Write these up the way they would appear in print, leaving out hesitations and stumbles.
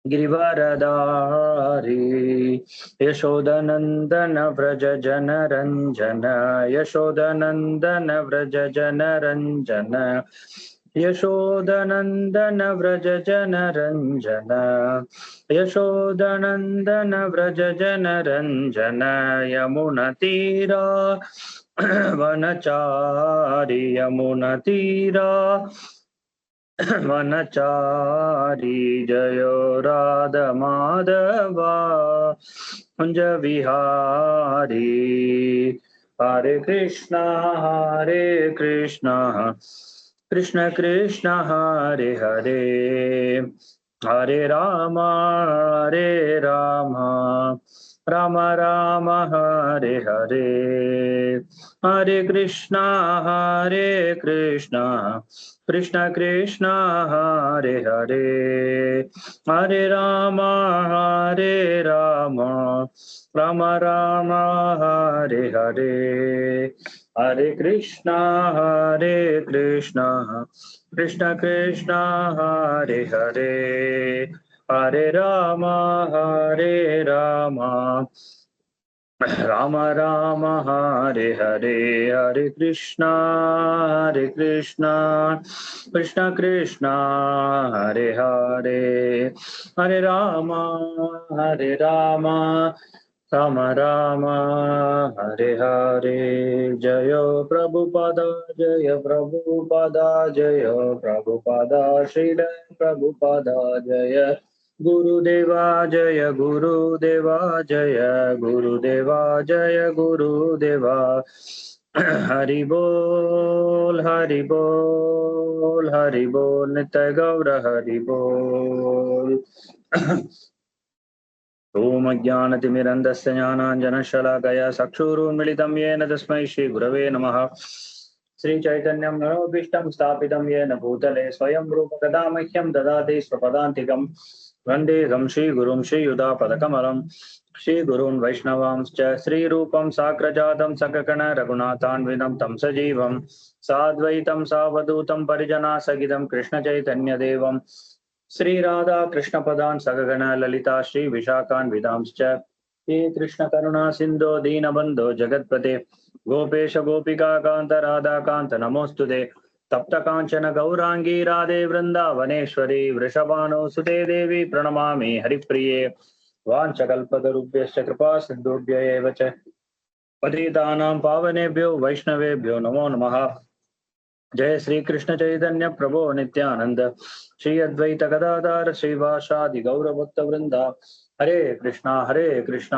गिरिवरदारी यशोदनंदन व्रज जनरंजन यशोदनंदन व्रज जनरंजन यशोदनंदन व्रज जनरंजन यशोदनंदन व्रज जनरंजन यमुनतीरा वनचारी यमुनतीरा वनचारी जयो राधा माधवा कुंज विहारी हरे कृष्णा कृष्ण कृष्ण हरे हरे हरे राम राम राम हरे हरे हरे कृष्णा कृष्ण कृष्ण हरे हरे हरे राम राम राम हरे हरे हरे कृष्णा कृष्ण कृष्ण हरे हरे हरे राम राम राम हरे हरे हरे कृष्णा कृष्ण कृष्ण हरे हरे हरे राम राम राम हरे हरे जय प्रभुपादा जय प्रभुपादा श्रील प्रभुपादा जय गुरुदेवा जय गुरुदेवा जय गुरुदेवा हरि बोल नित्य गौर हरि बोल। ओम अज्ञानतिमिरन्धस्य ज्ञानाञ्जनशलाकया चक्षुरुन्मिलितं येन तस्मै श्रीगुरवे नमः। श्रीचैतन्यं मनोभीष्टं स्थापितं येन भूतले स्वयं रूप कदा मह्यं ददाति स्वपदान्तिकं वन्देऽहं श्रीगुरुं श्रीयुतापदकमलं श्रीगुरून् वैष्णवांश्च श्रीरूपं साग्रजातं सकगण रघुनाथान्वितं तं सजीवं साद्वैतं सावधूतं परिजनासहितं कृष्णचैतन्यदेवं श्री राधा कृष्ण पदान् सगगण ललिता श्री विशाखान् विदांश्च हे कृष्ण करुणा सिंधो दीनबंधो जगत्पते गोपेश गोपिका कांत राधा कांत नमोस्तुते तप्त कांचन गौरांगी राधे वृंदावनेश्वरी वृषभानो सुते देवी प्रणमामि हरिप्रिये वाञ्छकल्पतरुभ्यश्च कृपा सिन्धुभ्य एव च पतितानां पावनेभ्यो वैष्णवेभ्यो नमो नमः। जय श्री कृष्ण चैतन्य प्रभो नित्यानंद श्री अद्वैत गदाधर श्रीवासादि गौरभक्त वृंदा हरे कृष्णा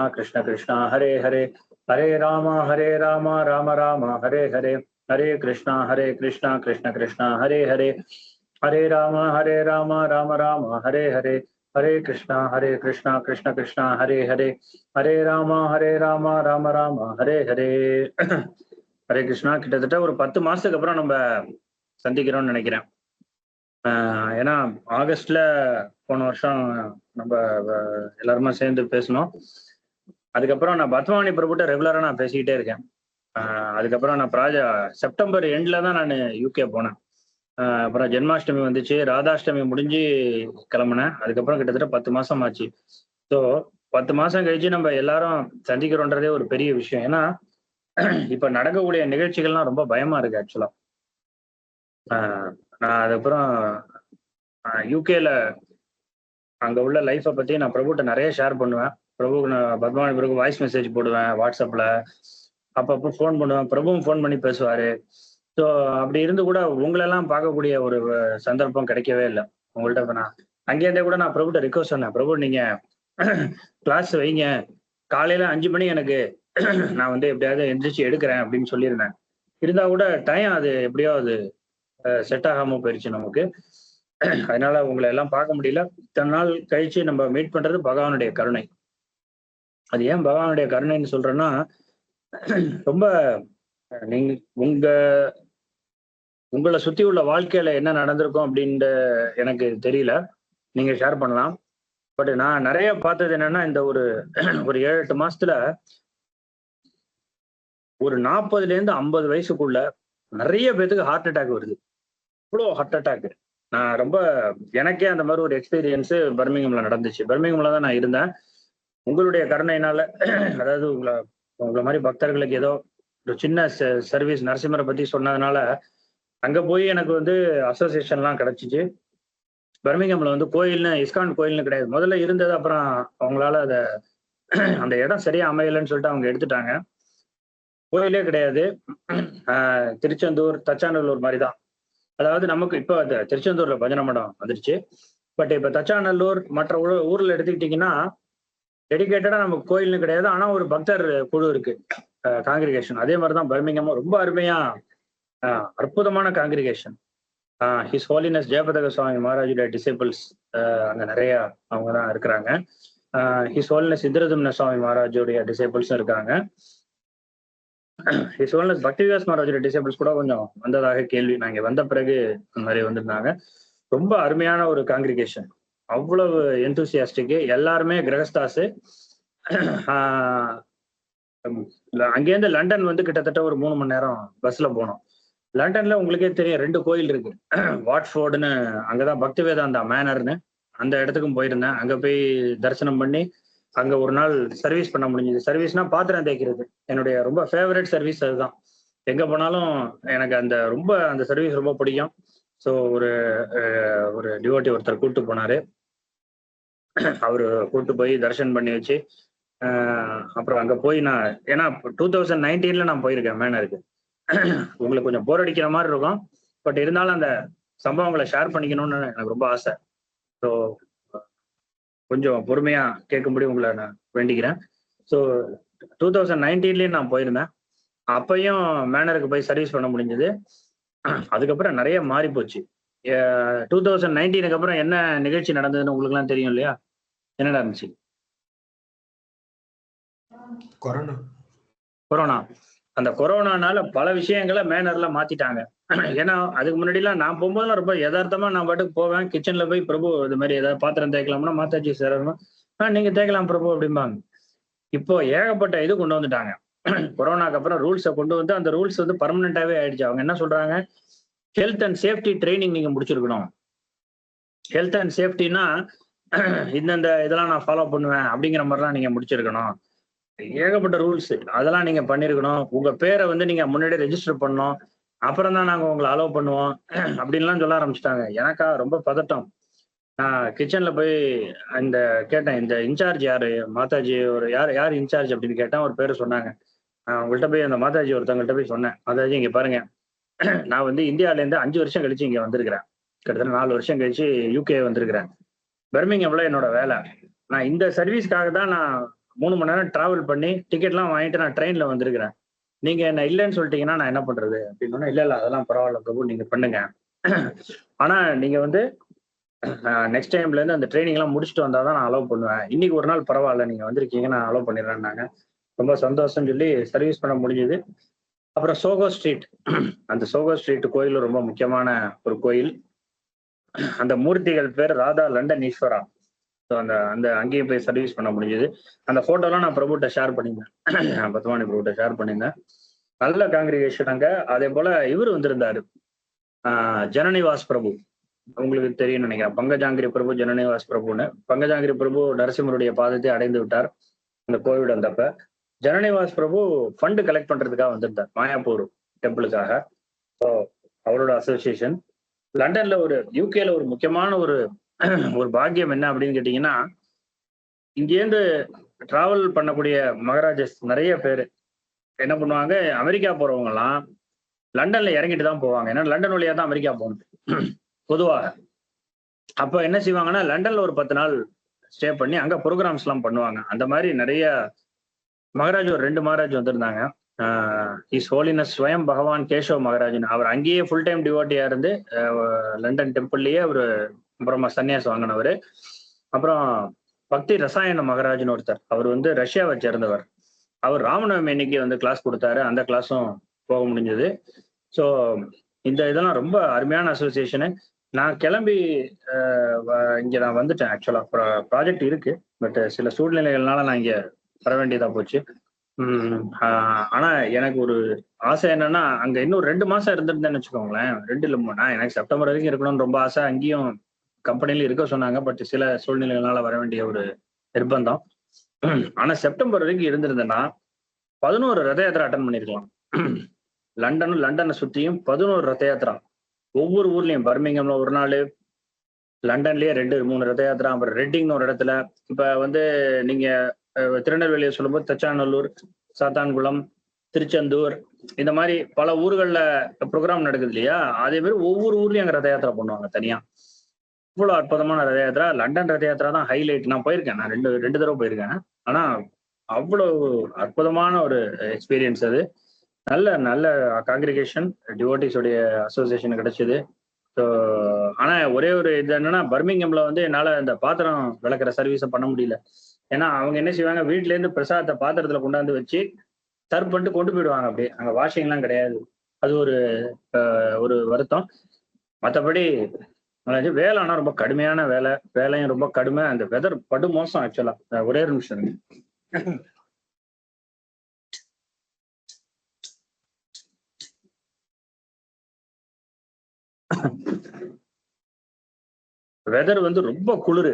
कृष्ण कृष्णा हरे हरे हरे राम राम राम हरे हरे हरे कृष्णा कृष्ण कृष्णा हरे हरे हरे राम राम राम हरे हरे हरे कृष्णा कृष्ण कृष्णा हरे हरे हरे राम राम राम हरे हरे। ஹரே கிருஷ்ணா. கிட்டத்தட்ட ஒரு 10 மாசத்துக்கு அப்புறம் நம்ம சந்திக்கிறோம்னு நினைக்கிறேன். ஏன்னா ஆகஸ்ட்ல போன வருஷம் நம்ம எல்லாருமே சேர்ந்து பேசணும். அதுக்கப்புறம் நான் பத்மாவணி பிரபுட்ட ரெகுலரா நான் பேசிக்கிட்டே இருக்கேன். அதுக்கப்புறம் நான் செப்டம்பர் எண்ட்ல தான் நான் யூகே போனேன். அப்புறம் ஜென்மாஷ்டமி வந்துச்சு, ராதாஷ்டமி முடிஞ்சு கிளம்புனேன். அதுக்கப்புறம் கிட்டத்தட்ட 10 மாசம் ஆச்சு. ஸோ 10 மாசம் கழிச்சு நம்ம எல்லாரும் சந்திக்கிறோன்றதே ஒரு பெரிய விஷயம். ஏன்னா இப்ப நடக்கக்கூடிய நிகழ்ச்சிகள்லாம் ரொம்ப பயமா இருக்கு ஆக்சுவலா. நான் அதுக்கப்புறம் யூகேல அங்க உள்ள லைஃப்பை பத்தி நான் பிரபுட்ட நிறைய ஷேர் பண்ணுவேன். பிரபுக்கு நான் பத்மாவணி பிரபு வாய்ஸ் மெசேஜ் போடுவேன் வாட்ஸ்அப்ல, அப்பப்போ ஃபோன் பண்ணுவேன், பிரபுவும் ஃபோன் பண்ணி பேசுவாரு. ஸோ அப்படி இருந்து கூட உங்களெல்லாம் பார்க்கக்கூடிய ஒரு சந்தர்ப்பம் கிடைக்கவே இல்லை உங்கள்கிட்ட. நான் அங்கேருந்தே கூட நான் பிரபுட்ட ரிக்வஸ்ட் சொன்னேன், பிரபு நீங்க கிளாஸ் வைங்க, காலையில 5 மணி எனக்கு நான் வந்து எப்படியாவது எந்திரிச்சு எடுக்கிறேன் அப்படின்னு சொல்லியிருந்தேன். இருந்தா கூட டைம் அது எப்படியோ அது செட் ஆகாம போயிடுச்சு நமக்கு. அதனால உங்களை எல்லாம் பார்க்க முடியல. இத்தனை நாள் கழிச்சு நம்ம மீட் பண்றது பகவானுடைய கருணை. அது ஏன் பகவானுடைய கருணைன்னு சொல்றேன்னா, ரொம்ப நீங்க உங்களை சுத்தி உள்ள வாழ்க்கையில என்ன நடந்திருக்கும் அப்படின்ற எனக்கு தெரியல, நீங்க ஷேர் பண்ணலாம். பட் நான் நிறைய பார்த்தது என்னன்னா, இந்த ஒரு 7-8 மாசத்துல ஒரு 40ல இருந்து 50 வயசுக்குள்ள நிறைய பேத்துக்கு ஹார்ட் அட்டாக் வருது. இவ்வளோ ஹார்ட் அட்டாக். நான் ரொம்ப எனக்கே அந்த மாதிரி ஒரு எக்ஸ்பீரியன்ஸ் பர்மிங்hamல நடந்துச்சு. பர்மிங்hamல தான் நான் இருந்தேன். உங்களுடைய கருணையினால அதாவது உங்கள மாதிரி பக்தர்களுக்கு ஏதோ ஒரு சின்ன சர்வீஸ் நரசிம்மரை பத்தி சொன்னதுனால அங்க போய் எனக்கு வந்து அசோசியேஷன்லாம் கிடைச்சிச்சு. பர்மிங்hamல வந்து கோயில்னு இஸ்கான் கோயில்னு கிடையாது. முதல்ல இருந்தது. அப்புறம் அவங்களால அந்த இடம் சரியா அமையலன்னு சொல்லிட்டு அவங்க எடுத்துட்டாங்க. கோயிலே கிடையாது. திருச்செந்தூர், தச்சாநல்லூர் மாதிரி தான். அதாவது நமக்கு இப்போ திருச்செந்தூர்ல பஜனை மடம் வந்துருச்சு. பட் இப்ப தச்சாநல்லூர் மற்ற ஊர்ல எடுத்துக்கிட்டீங்கன்னா டெடிகேட்டடா நமக்கு கோயில்னு கிடையாது. ஆனா ஒரு பக்தர் குழு இருக்கு, காங்கிரிகேஷன். அதே மாதிரிதான் பர்மிங்ஹாம் ரொம்ப அருமையா அற்புதமான காங்கிரிகேஷன். ஹிஸ் ஹோலினஸ் ஜெயபதக சுவாமி மகாராஜுடைய டிசைபிள்ஸ் அங்க நிறைய அவங்க தான் இருக்கிறாங்க. ஹிஸ் ஹோலினஸ் இந்திரதும்ன சுவாமி மகாராஜுடைய டிசைபிள்ஸும் இருக்காங்க. ஹிஸ் ஹோலினஸ் பக்திவிகாஸ் மகாராஜுடைய டிசைபிள்ஸ் கூட கொஞ்சம் வந்ததாக கேள்வி. நாங்க வந்த பிறகு நிறைய வந்திருந்தாங்க. ரொம்ப அருமையான ஒரு காங்கிரிகேஷன். அவ்வளவு எந்தூசியாஸ்டிக்கு. எல்லாருமே கிரகஸ்தாசு. அங்கேருந்து லண்டன் வந்து கிட்டத்தட்ட ஒரு 3 மணி நேரம் பஸ்ல போனோம். லண்டன்ல உங்களுக்கே தெரியும் 2 கோயில் இருக்கு. வாட்ஃபோர்டுன்னு, அங்கதான் பக்தி வேதாந்தா மேனர்னு, அந்த இடத்துக்கும் போயிருந்தேன். அங்க போய் தரிசனம் பண்ணி அங்க ஒரு நாள் சர்வீஸ் பண்ண முடிஞ்சது. சர்வீஸ்னா பாத்திரம் தேய்க்கிறது. என்னுடைய ரொம்ப ஃபேவரட் சர்வீஸ் அதுதான். எங்க போனாலும் எனக்கு அந்த சர்வீஸ் ரொம்ப பிடிக்கும். ஸோ ஒரு டிவோட்டி ஒருத்தர் கூப்பிட்டு போனாரு. அவரு கூப்பிட்டு போய் தரிசனம் பண்ணி வச்சு அப்புறம் அங்க போய் நான், ஏன்னா 2019 நான் போயிருக்கேன் மேனருக்கு. உங்களுக்கு கொஞ்சம் போர் அடிக்கிற மாதிரி இருக்கும். பட் இருந்தாலும் அந்த சம்பவங்களை ஷேர் பண்ணிக்கணும்னு எனக்கு ரொம்ப ஆசை. ஸோ கொஞ்சம் பொறுமையா கேட்கும்படி உங்களை நான் வேண்டிக்கிறேன். ஸோ 2019 நான் போயிருந்தேன். அப்பையும் மேனருக்கு போய் சர்வீஸ் பண்ண முடிஞ்சது. அதுக்கப்புறம் நிறைய மாறி போச்சு. 2019 அப்புறம் என்ன நிகழ்ச்சி நடந்ததுன்னு உங்களுக்கு எல்லாம் தெரியும் இல்லையா? என்ன நடந்துச்சு? கொரோனா. அந்த கொரோனானால பல விஷயங்களை மேனர்ல மாத்திட்டாங்க. ஏன்னா அதுக்கு முன்னாடிலாம் நான் போகும்போதெல்லாம் ரொம்ப யதார்த்தமா நான் பாட்டுக்கு போவேன். கிச்சன்ல போய் பிரபு இது மாதிரி ஏதாவது பாத்திரம் தேய்க்கலாம்னா மாதாஜி சார் நீங்க தேய்க்கலாம் பிரபு அப்படிம்பாங்க. இப்போ ஏகப்பட்ட இது கொண்டு வந்துட்டாங்க. கொரோனாக்கு அப்புறம் ரூல்ஸை கொண்டு வந்து அந்த ரூல்ஸ் வந்து பர்மனண்டாவே ஆயிடுச்சு. அவங்க என்ன சொல்றாங்க, ஹெல்த் அண்ட் சேஃப்டி ட்ரைனிங் நீங்க முடிச்சிருக்கணும். ஹெல்த் அண்ட் சேஃப்டினா இந்தந்த இதெல்லாம் நான் ஃபாலோ பண்ணுவேன் அப்படிங்கிற மாதிரிலாம் நீங்க முடிச்சிருக்கணும். ஏகப்பட்ட ரூல்ஸ் அதெல்லாம் நீங்க பண்ணிருக்கணும். உங்க பேரை வந்து நீங்க முன்னாடியே ரெஜிஸ்டர் பண்ணணும். அப்புறம் தான் நாங்க உங்களை அலோவ் பண்ணுவோம் அப்படின்லாம் சொல்ல ஆரம்பிச்சிட்டாங்க. எனக்கா ரொம்ப பதட்டம். நான் கிச்சன்ல போய் கேட்டேன், இந்த இன்சார்ஜ் யாரு மாதாஜி, ஒரு யார் இன்சார்ஜ் அப்படின்னு கேட்டேன். ஒரு பேரு சொன்னாங்க. உங்கள்கிட்ட போய் அந்த மாதாஜி ஒருத்தவங்கள்ட்ட போய் சொன்னேன், மாதாஜி இங்க பாருங்க, நான் வந்து இந்தியால இருந்து 5 வருஷம் கழிச்சு இங்க வந்திருக்கிறேன். கிட்டத்தட்ட 4 வருஷம் கழிச்சு யூகே வந்திருக்கிறேன். பர்மிங்ஹாம்ல என்னோட வேலை. நான் இந்த சர்வீஸ்க்காக தான் நான் 3 மணி நேரம் டிராவல் பண்ணி டிக்கெட்லாம் வாங்கிட்டு நான் ட்ரெயின்ல வந்திருக்கிறேன். நீங்க என்ன இல்லைன்னு சொல்லிட்டீங்கன்னா நான் என்ன பண்றது அப்படின்னு. இல்ல அதெல்லாம் பரவாயில்ல பிரபு, நீங்க பண்ணுங்க. ஆனா நீங்க வந்து நெக்ஸ்ட் டைம்ல இருந்து அந்த ட்ரைனிங் எல்லாம் முடிச்சுட்டு வந்தாதான் நான் அலோவ் பண்ணுவேன். இன்னைக்கு ஒரு நாள் பரவாயில்ல, நீங்க வந்திருக்கீங்க, நான் அலோவ் பண்ணிடுறேன்னாங்க. ரொம்ப சந்தோஷம் சொல்லி சர்வீஸ் பண்ண முடிஞ்சது. அப்புறம் சோகோ ஸ்ட்ரீட், அந்த சோகோ ஸ்ட்ரீட் கோயில் ரொம்ப முக்கியமான ஒரு கோயில். அந்த மூர்த்திகள் பேர் ராதா லண்டன் ஈஸ்வரா. ஸோ அந்த அங்கேயும் போய் சர்வீஸ் பண்ண முடிஞ்சது. அந்த போட்டோலாம் நான் பிரபுட்ட ஷேர் பண்ணியிருந்தேன், பத்மானி பிரபுட்ட ஷேர் பண்ணியிருந்தேன். நல்ல காங்கிரிகேஷன் அங்க. அதே போல இவர் வந்திருந்தாரு, ஜனனிவாஸ் பிரபு. உங்களுக்கு தெரியும் நினைக்கிறேன், பங்கஜாங்கிரி பிரபு, ஜனனிவாஸ் பிரபுன்னு. பங்கஜாங்கிரி பிரபு நரசிம்மருடைய பாதத்தை அடைந்து விட்டார் அந்த கோவிட் வந்தப்ப. ஜனனிவாஸ் பிரபு ஃபண்டு கலெக்ட் பண்றதுக்காக வந்திருந்தார் மாயாப்பூர் டெம்பிளுக்காக. ஸோ அவரோட அசோசியேஷன். லண்டன்ல யூகேல ஒரு முக்கியமான ஒரு பாக்கியம் என்ன அப்படின்னு கேட்டீங்கன்னா, இங்கேருந்து டிராவல் பண்ணக்கூடிய மகாராஜஸ் நிறைய பேர் என்ன பண்ணுவாங்க, அமெரிக்கா போறவங்க எல்லாம் லண்டன்ல இறங்கிட்டு தான் போவாங்க. ஏன்னா லண்டன் வழியா தான் அமெரிக்கா போகணும் பொதுவாக. அப்ப என்ன செய்வாங்கன்னா, லண்டன்ல ஒரு 10 நாள் ஸ்டே பண்ணி அங்க ப்ரோக்ராம்ஸ் எல்லாம் பண்ணுவாங்க. அந்த மாதிரி நிறைய மகாராஜ், ஒரு 2 மகாராஜ் வந்திருந்தாங்க. ஹிஸ் ஹோலினஸ் ஸ்வயம் பகவான் கேசவ் மகாராஜன். அவர் அங்கேயே ஃபுல் டைம் டிவோட்டியா இருந்து லண்டன் டெம்பிள்லயே ஒரு அப்புறமா சன்னியாசம் வாங்கினவர். அப்புறம் பக்தி ரசாயன மகாராஜன் ஒருத்தர், அவர் வந்து ரஷ்யாவை சேர்ந்தவர். அவர் ராமநவமி அன்னைக்கு வந்து கிளாஸ் கொடுத்தாரு. அந்த கிளாஸும் போக முடிஞ்சது. ஸோ இதெல்லாம் ரொம்ப அருமையான அசோசியேஷனு. நான் கிளம்பி இங்க நான் வந்துட்டேன். ஆக்சுவலா ப்ராஜெக்ட் இருக்கு, பட் சில சூழ்நிலைகள்னால நான் இங்க வர வேண்டியதா போச்சு. ஆனா எனக்கு ஒரு ஆசை என்னன்னா அங்க இன்னும் 2 மாசம் இருந்திருந்தேன்னு வச்சுக்கோங்களேன். 2 இல்ல 3 எனக்கு செப்டம்பர் வரைக்கும் இருக்கணும்னு ரொம்ப ஆசை. அங்கேயும் கம்பெனில இருக்க சொன்னாங்க. பட் சில சூழ்நிலைகளால வர வேண்டிய ஒரு நிர்பந்தம். ஆனா செப்டம்பர் வரைக்கும் இருந்திருந்தேன்னா 11 ரத யாத்திரை அட்டன் பண்ணிருக்கலாம். லண்டனை சுத்தியும் 11 ரத யாத்திரா. ஒவ்வொரு ஊர்லயும் பர்மிங்ஹாம்ல ஒரு நாள், லண்டன்லயே 2 3 ரத யாத்திரா, அப்புறம் ரெட்டிங்னு ஒரு இடத்துல. இப்ப வந்து நீங்க திருநெல்வேலியை சொல்லும்போது தச்சாநல்லூர், சாத்தான்குளம், திருச்செந்தூர், இந்த மாதிரி பல ஊர்கள்ல ப்ரோக்ராம் நடக்குது இல்லையா? அதே மாதிரி ஒவ்வொரு ஊர்லயும் அங்க ரத யாத்திரா பண்ணுவாங்க தனியா. இவ்வளவு அற்புதமான ரத யாத்திரா. லண்டன் ரத யாத்திரா தான் ஹைலைட். நான் போயிருக்கேன். நான் ரெண்டு தடவை போயிருக்கேன். ஆனா அவ்வளவு அற்புதமான ஒரு எக்ஸ்பீரியன்ஸ் அது. நல்ல நல்ல காங்கிரிகேஷன், டிவோட்டிஸ் உடைய அசோசியேஷன் கிடைச்சது. ஸோ ஆனா ஒரே ஒரு இது என்னன்னா பர்மிங்ஹாம்ல வந்து என்னால இந்த பாத்திரம் விளக்குற சர்வீஸை பண்ண முடியல. ஏன்னா அவங்க என்ன செய்வாங்க, வீட்ல இருந்து பிரசாதத்தை பாத்திரத்துல கொண்டாந்து வச்சு சர்வ் பண்ணிட்டு கொண்டு போயிடுவாங்க. அப்படியே அங்க வாஷிங் எல்லாம் கிடையாது. அது ஒரு வருத்தம். மற்றபடி வேலை ஆனா ரொம்ப கடுமையான வேலை. வேலையும் ரொம்ப கடுமை. அந்த வெதர் படு மோசம் ஆக்சுவலா. ஒரே ஒரு நிமிஷம் இருங்க. வெதர் வந்து ரொம்ப குளிரு.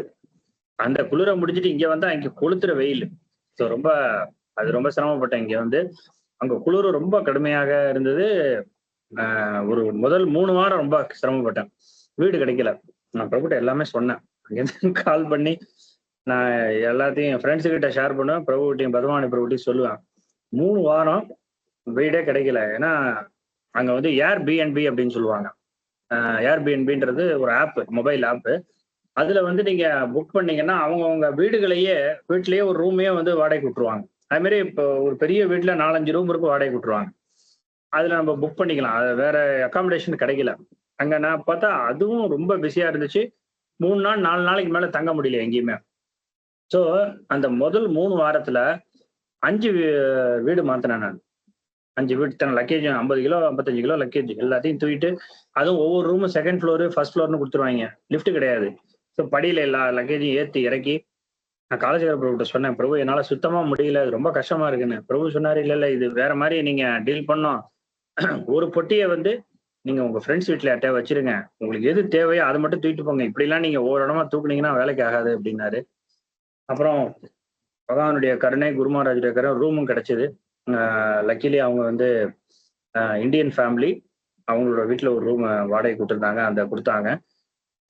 அந்த குளிரை முடிஞ்சிட்டு இங்க வந்தா இங்க கொளுத்துற வெயில். ஸோ அது ரொம்ப சிரமப்பட்டேன் இங்க வந்து. அங்க குளிர் ரொம்ப கடுமையாக இருந்தது. ஒரு முதல் 3 வாரம் ரொம்ப சிரமப்பட்டேன். வீடு கிடைக்கல. நான் பிரபுட்ட எல்லாமே சொன்னேன். அங்கேருந்து கால் பண்ணி நான் எல்லாத்தையும் என் ஃப்ரெண்ட்ஸு கிட்ட ஷேர் பண்ணுவேன். பிரபுகிட்டையும் பத்மாவதி பிரபுகிட்டையும் சொல்லுவேன். 3 வாரம் வீடே கிடைக்கல. ஏன்னா அங்க வந்து ஏர்பிஎன்பி அப்படின்னு சொல்லுவாங்க. ஏர்பிஎன்பின்றது ஒரு ஆப், மொபைல் ஆப். அதுல வந்து நீங்க புக் பண்ணீங்கன்னா அவங்கவுங்க வீட்லயே ஒரு ரூமையே வந்து வாடகைக்கு விட்டுருவாங்க. அது மாதிரி இப்போ ஒரு பெரிய வீட்டுல 4-5 ரூம் இருக்கும், வாடகைக்கு விட்டுருவாங்க. அதுல நம்ம புக் பண்ணிக்கலாம். அது வேற அகாமடேஷன் கிடைக்கல. அங்க நான் பார்த்தா அதுவும் ரொம்ப பிஸியா இருந்துச்சு. 3 நாள் 4 நாளைக்கு மேல தங்க முடியல எங்கேயுமே. ஸோ அந்த முதல் 3 வாரத்துல 5 வீடு மாத்தினேன் நான். 5 வீடு தன லக்கேஜ் 50 கிலோ 55 கிலோ லக்கேஜ் எல்லாத்தையும் தூக்கிட்டு, அதுவும் ஒவ்வொரு ரூமும் செகண்ட் ஃப்ளோரு ஃபர்ஸ்ட் ஃப்ளோர்னு கொடுத்துருவாங்க. லிஃப்ட் கிடையாது. ஸோ படியில எல்லா லக்கேஜையும் ஏத்தி இறக்கி நான் காலேஜ் பிரபுட்ட சொன்னேன், பிரபு என்னால சுத்தமா முடியல, இது ரொம்ப கஷ்டமா இருக்குன்னு. பிரபு சொன்னாரு, இல்ல இல்ல இது வேற மாதிரி நீங்க டீல் பண்ணோம். ஒரு பொட்டியை வந்து நீங்க உங்க ஃப்ரெண்ட்ஸ் வீட்டுல யார்ட்டையா வச்சிருங்க. உங்களுக்கு எது தேவையோ அதை மட்டும் தூக்கிட்டு போங்க. இப்படி எல்லாம் நீங்க ஒவ்வொரு இடமா தூக்குனீங்கன்னா வேலைக்கு ஆகாது அப்படின்னாரு. அப்புறம் பகவானுடைய கருணை, குரு மகாராஜுடைய கருணை, ரூமும் கிடைச்சது. லக்கிலி அவங்க வந்து இந்தியன் ஃபேமிலி. அவங்களோட வீட்டுல ஒரு ரூம் வாடகை கொடுத்துருந்தாங்க, அந்த கொடுத்தாங்க.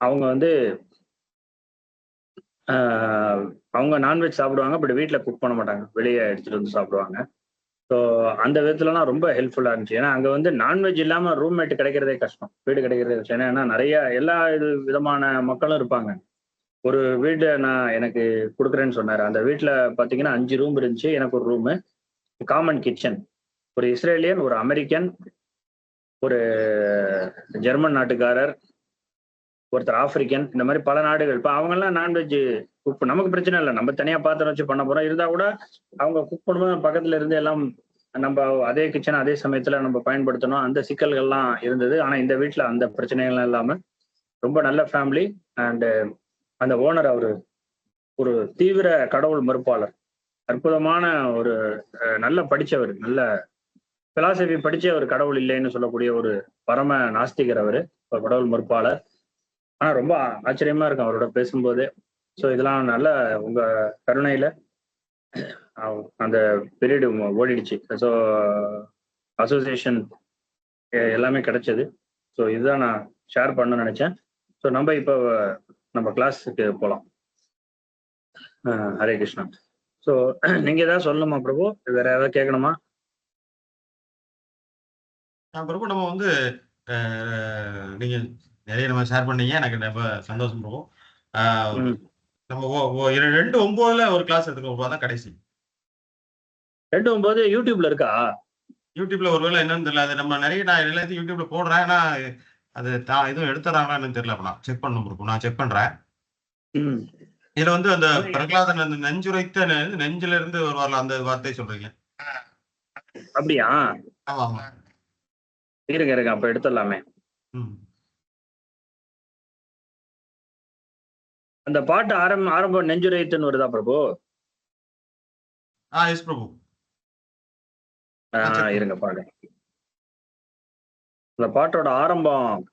அவங்க வந்து அவங்க நான்வெஜ் சாப்பிடுவாங்க. பட் வீட்டுல குக் பண்ண மாட்டாங்க, வெளியே எடுத்துட்டு வந்து சாப்பிடுவாங்க. ஸோ அந்த விதத்துலலாம் ரொம்ப ஹெல்ப்ஃபுல்லா இருந்துச்சு. ஏன்னா அங்க வந்து நான்வெஜ் இல்லாம ரூம்மேட் கிடைக்கிறதே கஷ்டம், வீடு கிடைக்கிறதே கஷ்டம். ஏன்னா நிறைய எல்லா விதமான மக்களும் இருப்பாங்க. ஒரு வீடு நான் எனக்கு கொடுக்குறேன்னு சொன்னாரு. அந்த வீட்டுல பாத்தீங்கன்னா 5 ரூம் இருந்துச்சு. எனக்கு ஒரு ரூமு, காமன் கிச்சன். ஒரு இஸ்ரேலியன், ஒரு அமெரிக்கன், ஒரு ஜெர்மன் நாட்டுக்காரர், ஒருத்தர் ஆப்பிரிக்கன், இந்த மாதிரி பல நாடுகள். இப்போ அவங்க எல்லாம் நான்வெஜ் குக் நமக்கு பிரச்சனை இல்லை, நம்ம தனியா பாத்திரம் வச்சு பண்ண போறோம். இருந்தா கூட அவங்க குக் பண்ணும்போது பக்கத்துல இருந்து எல்லாம் நம்ம அதே கிச்சன் அதே சமயத்துல நம்ம பயன்படுத்தணும். அந்த சிக்கல்கள்லாம் இருந்தது. ஆனா இந்த வீட்டுல அந்த பிரச்சனைகள்லாம் இல்லாம ரொம்ப நல்ல ஃபேமிலி. அண்ட் அந்த ஓனர் அவரு ஒரு தீவிர கடவுள் மறுப்பாளர். அற்புதமான ஒரு நல்ல படிச்சவர், நல்ல பிலாசபி படிச்ச ஒரு கடவுள் இல்லைன்னு சொல்லக்கூடிய ஒரு பரம நாஸ்திகர் அவரு, ஒரு கடவுள் மறுப்பாளர். ஆனா ரொம்ப ஆச்சரியமா இருக்கும் அவரோட பேசும்போது. ஸோ இதெல்லாம் நல்ல உங்க கருணையில அந்த பீரியடு ஓடிடுச்சு. ஸோ அசோசியேஷன் எல்லாமே கிடைச்சது. ஸோ இதுதான் நான் ஷேர் பண்ண நினைச்சேன். ஸோ நம்ம இப்போ நம்ம கிளாஸுக்கு போகலாம். ஹரே கிருஷ்ணா. ஸோ நீங்க ஏதாவது சொல்லணுமா பிரபு? வேற ஏதாவது கேட்கணுமா? பிரபு நம்ம வந்து நீங்க நிறைய நம்ம ஷேர் பண்ணீங்க, எனக்கு ரொம்ப சந்தோஷம் பிரபு. நம்ம 2:09 ஒரு கிளாஸ் எடுத்துக்கோ தான் கடைசி. 2:09 யூடியூப்ல இருக்கா? யூடியூப்ல ஒருவேளை என்னன்னு தெரியல. அது நம்ம நிறைய நான் எல்லாத்தையும் யூடியூப்ல போடுறேன். ஆனா அது எதுவும் எடுத்துறாங்களான்னு தெரியல. அப்ப நான் செக் பண்ணணும் பிரபு. நான் செக் பண்றேன். இதுல வந்து அந்த பிரகலாதன் அந்த நெஞ்சுரைத்த நெஞ்சில இருந்து வருவார்ல, அந்த வார்த்தை சொல்றீங்க அப்படியா? ஆமா ஆமா. இருங்க அப்ப எடுத்துடலாமே. அந்த பாட்டு ஆரம்பம் நெஞ்சுரைத்துன்னு வருதா பிரபு? எஸ் பிரபு. இருங்க பாடு. அந்த பாட்டோட ஆரம்பம்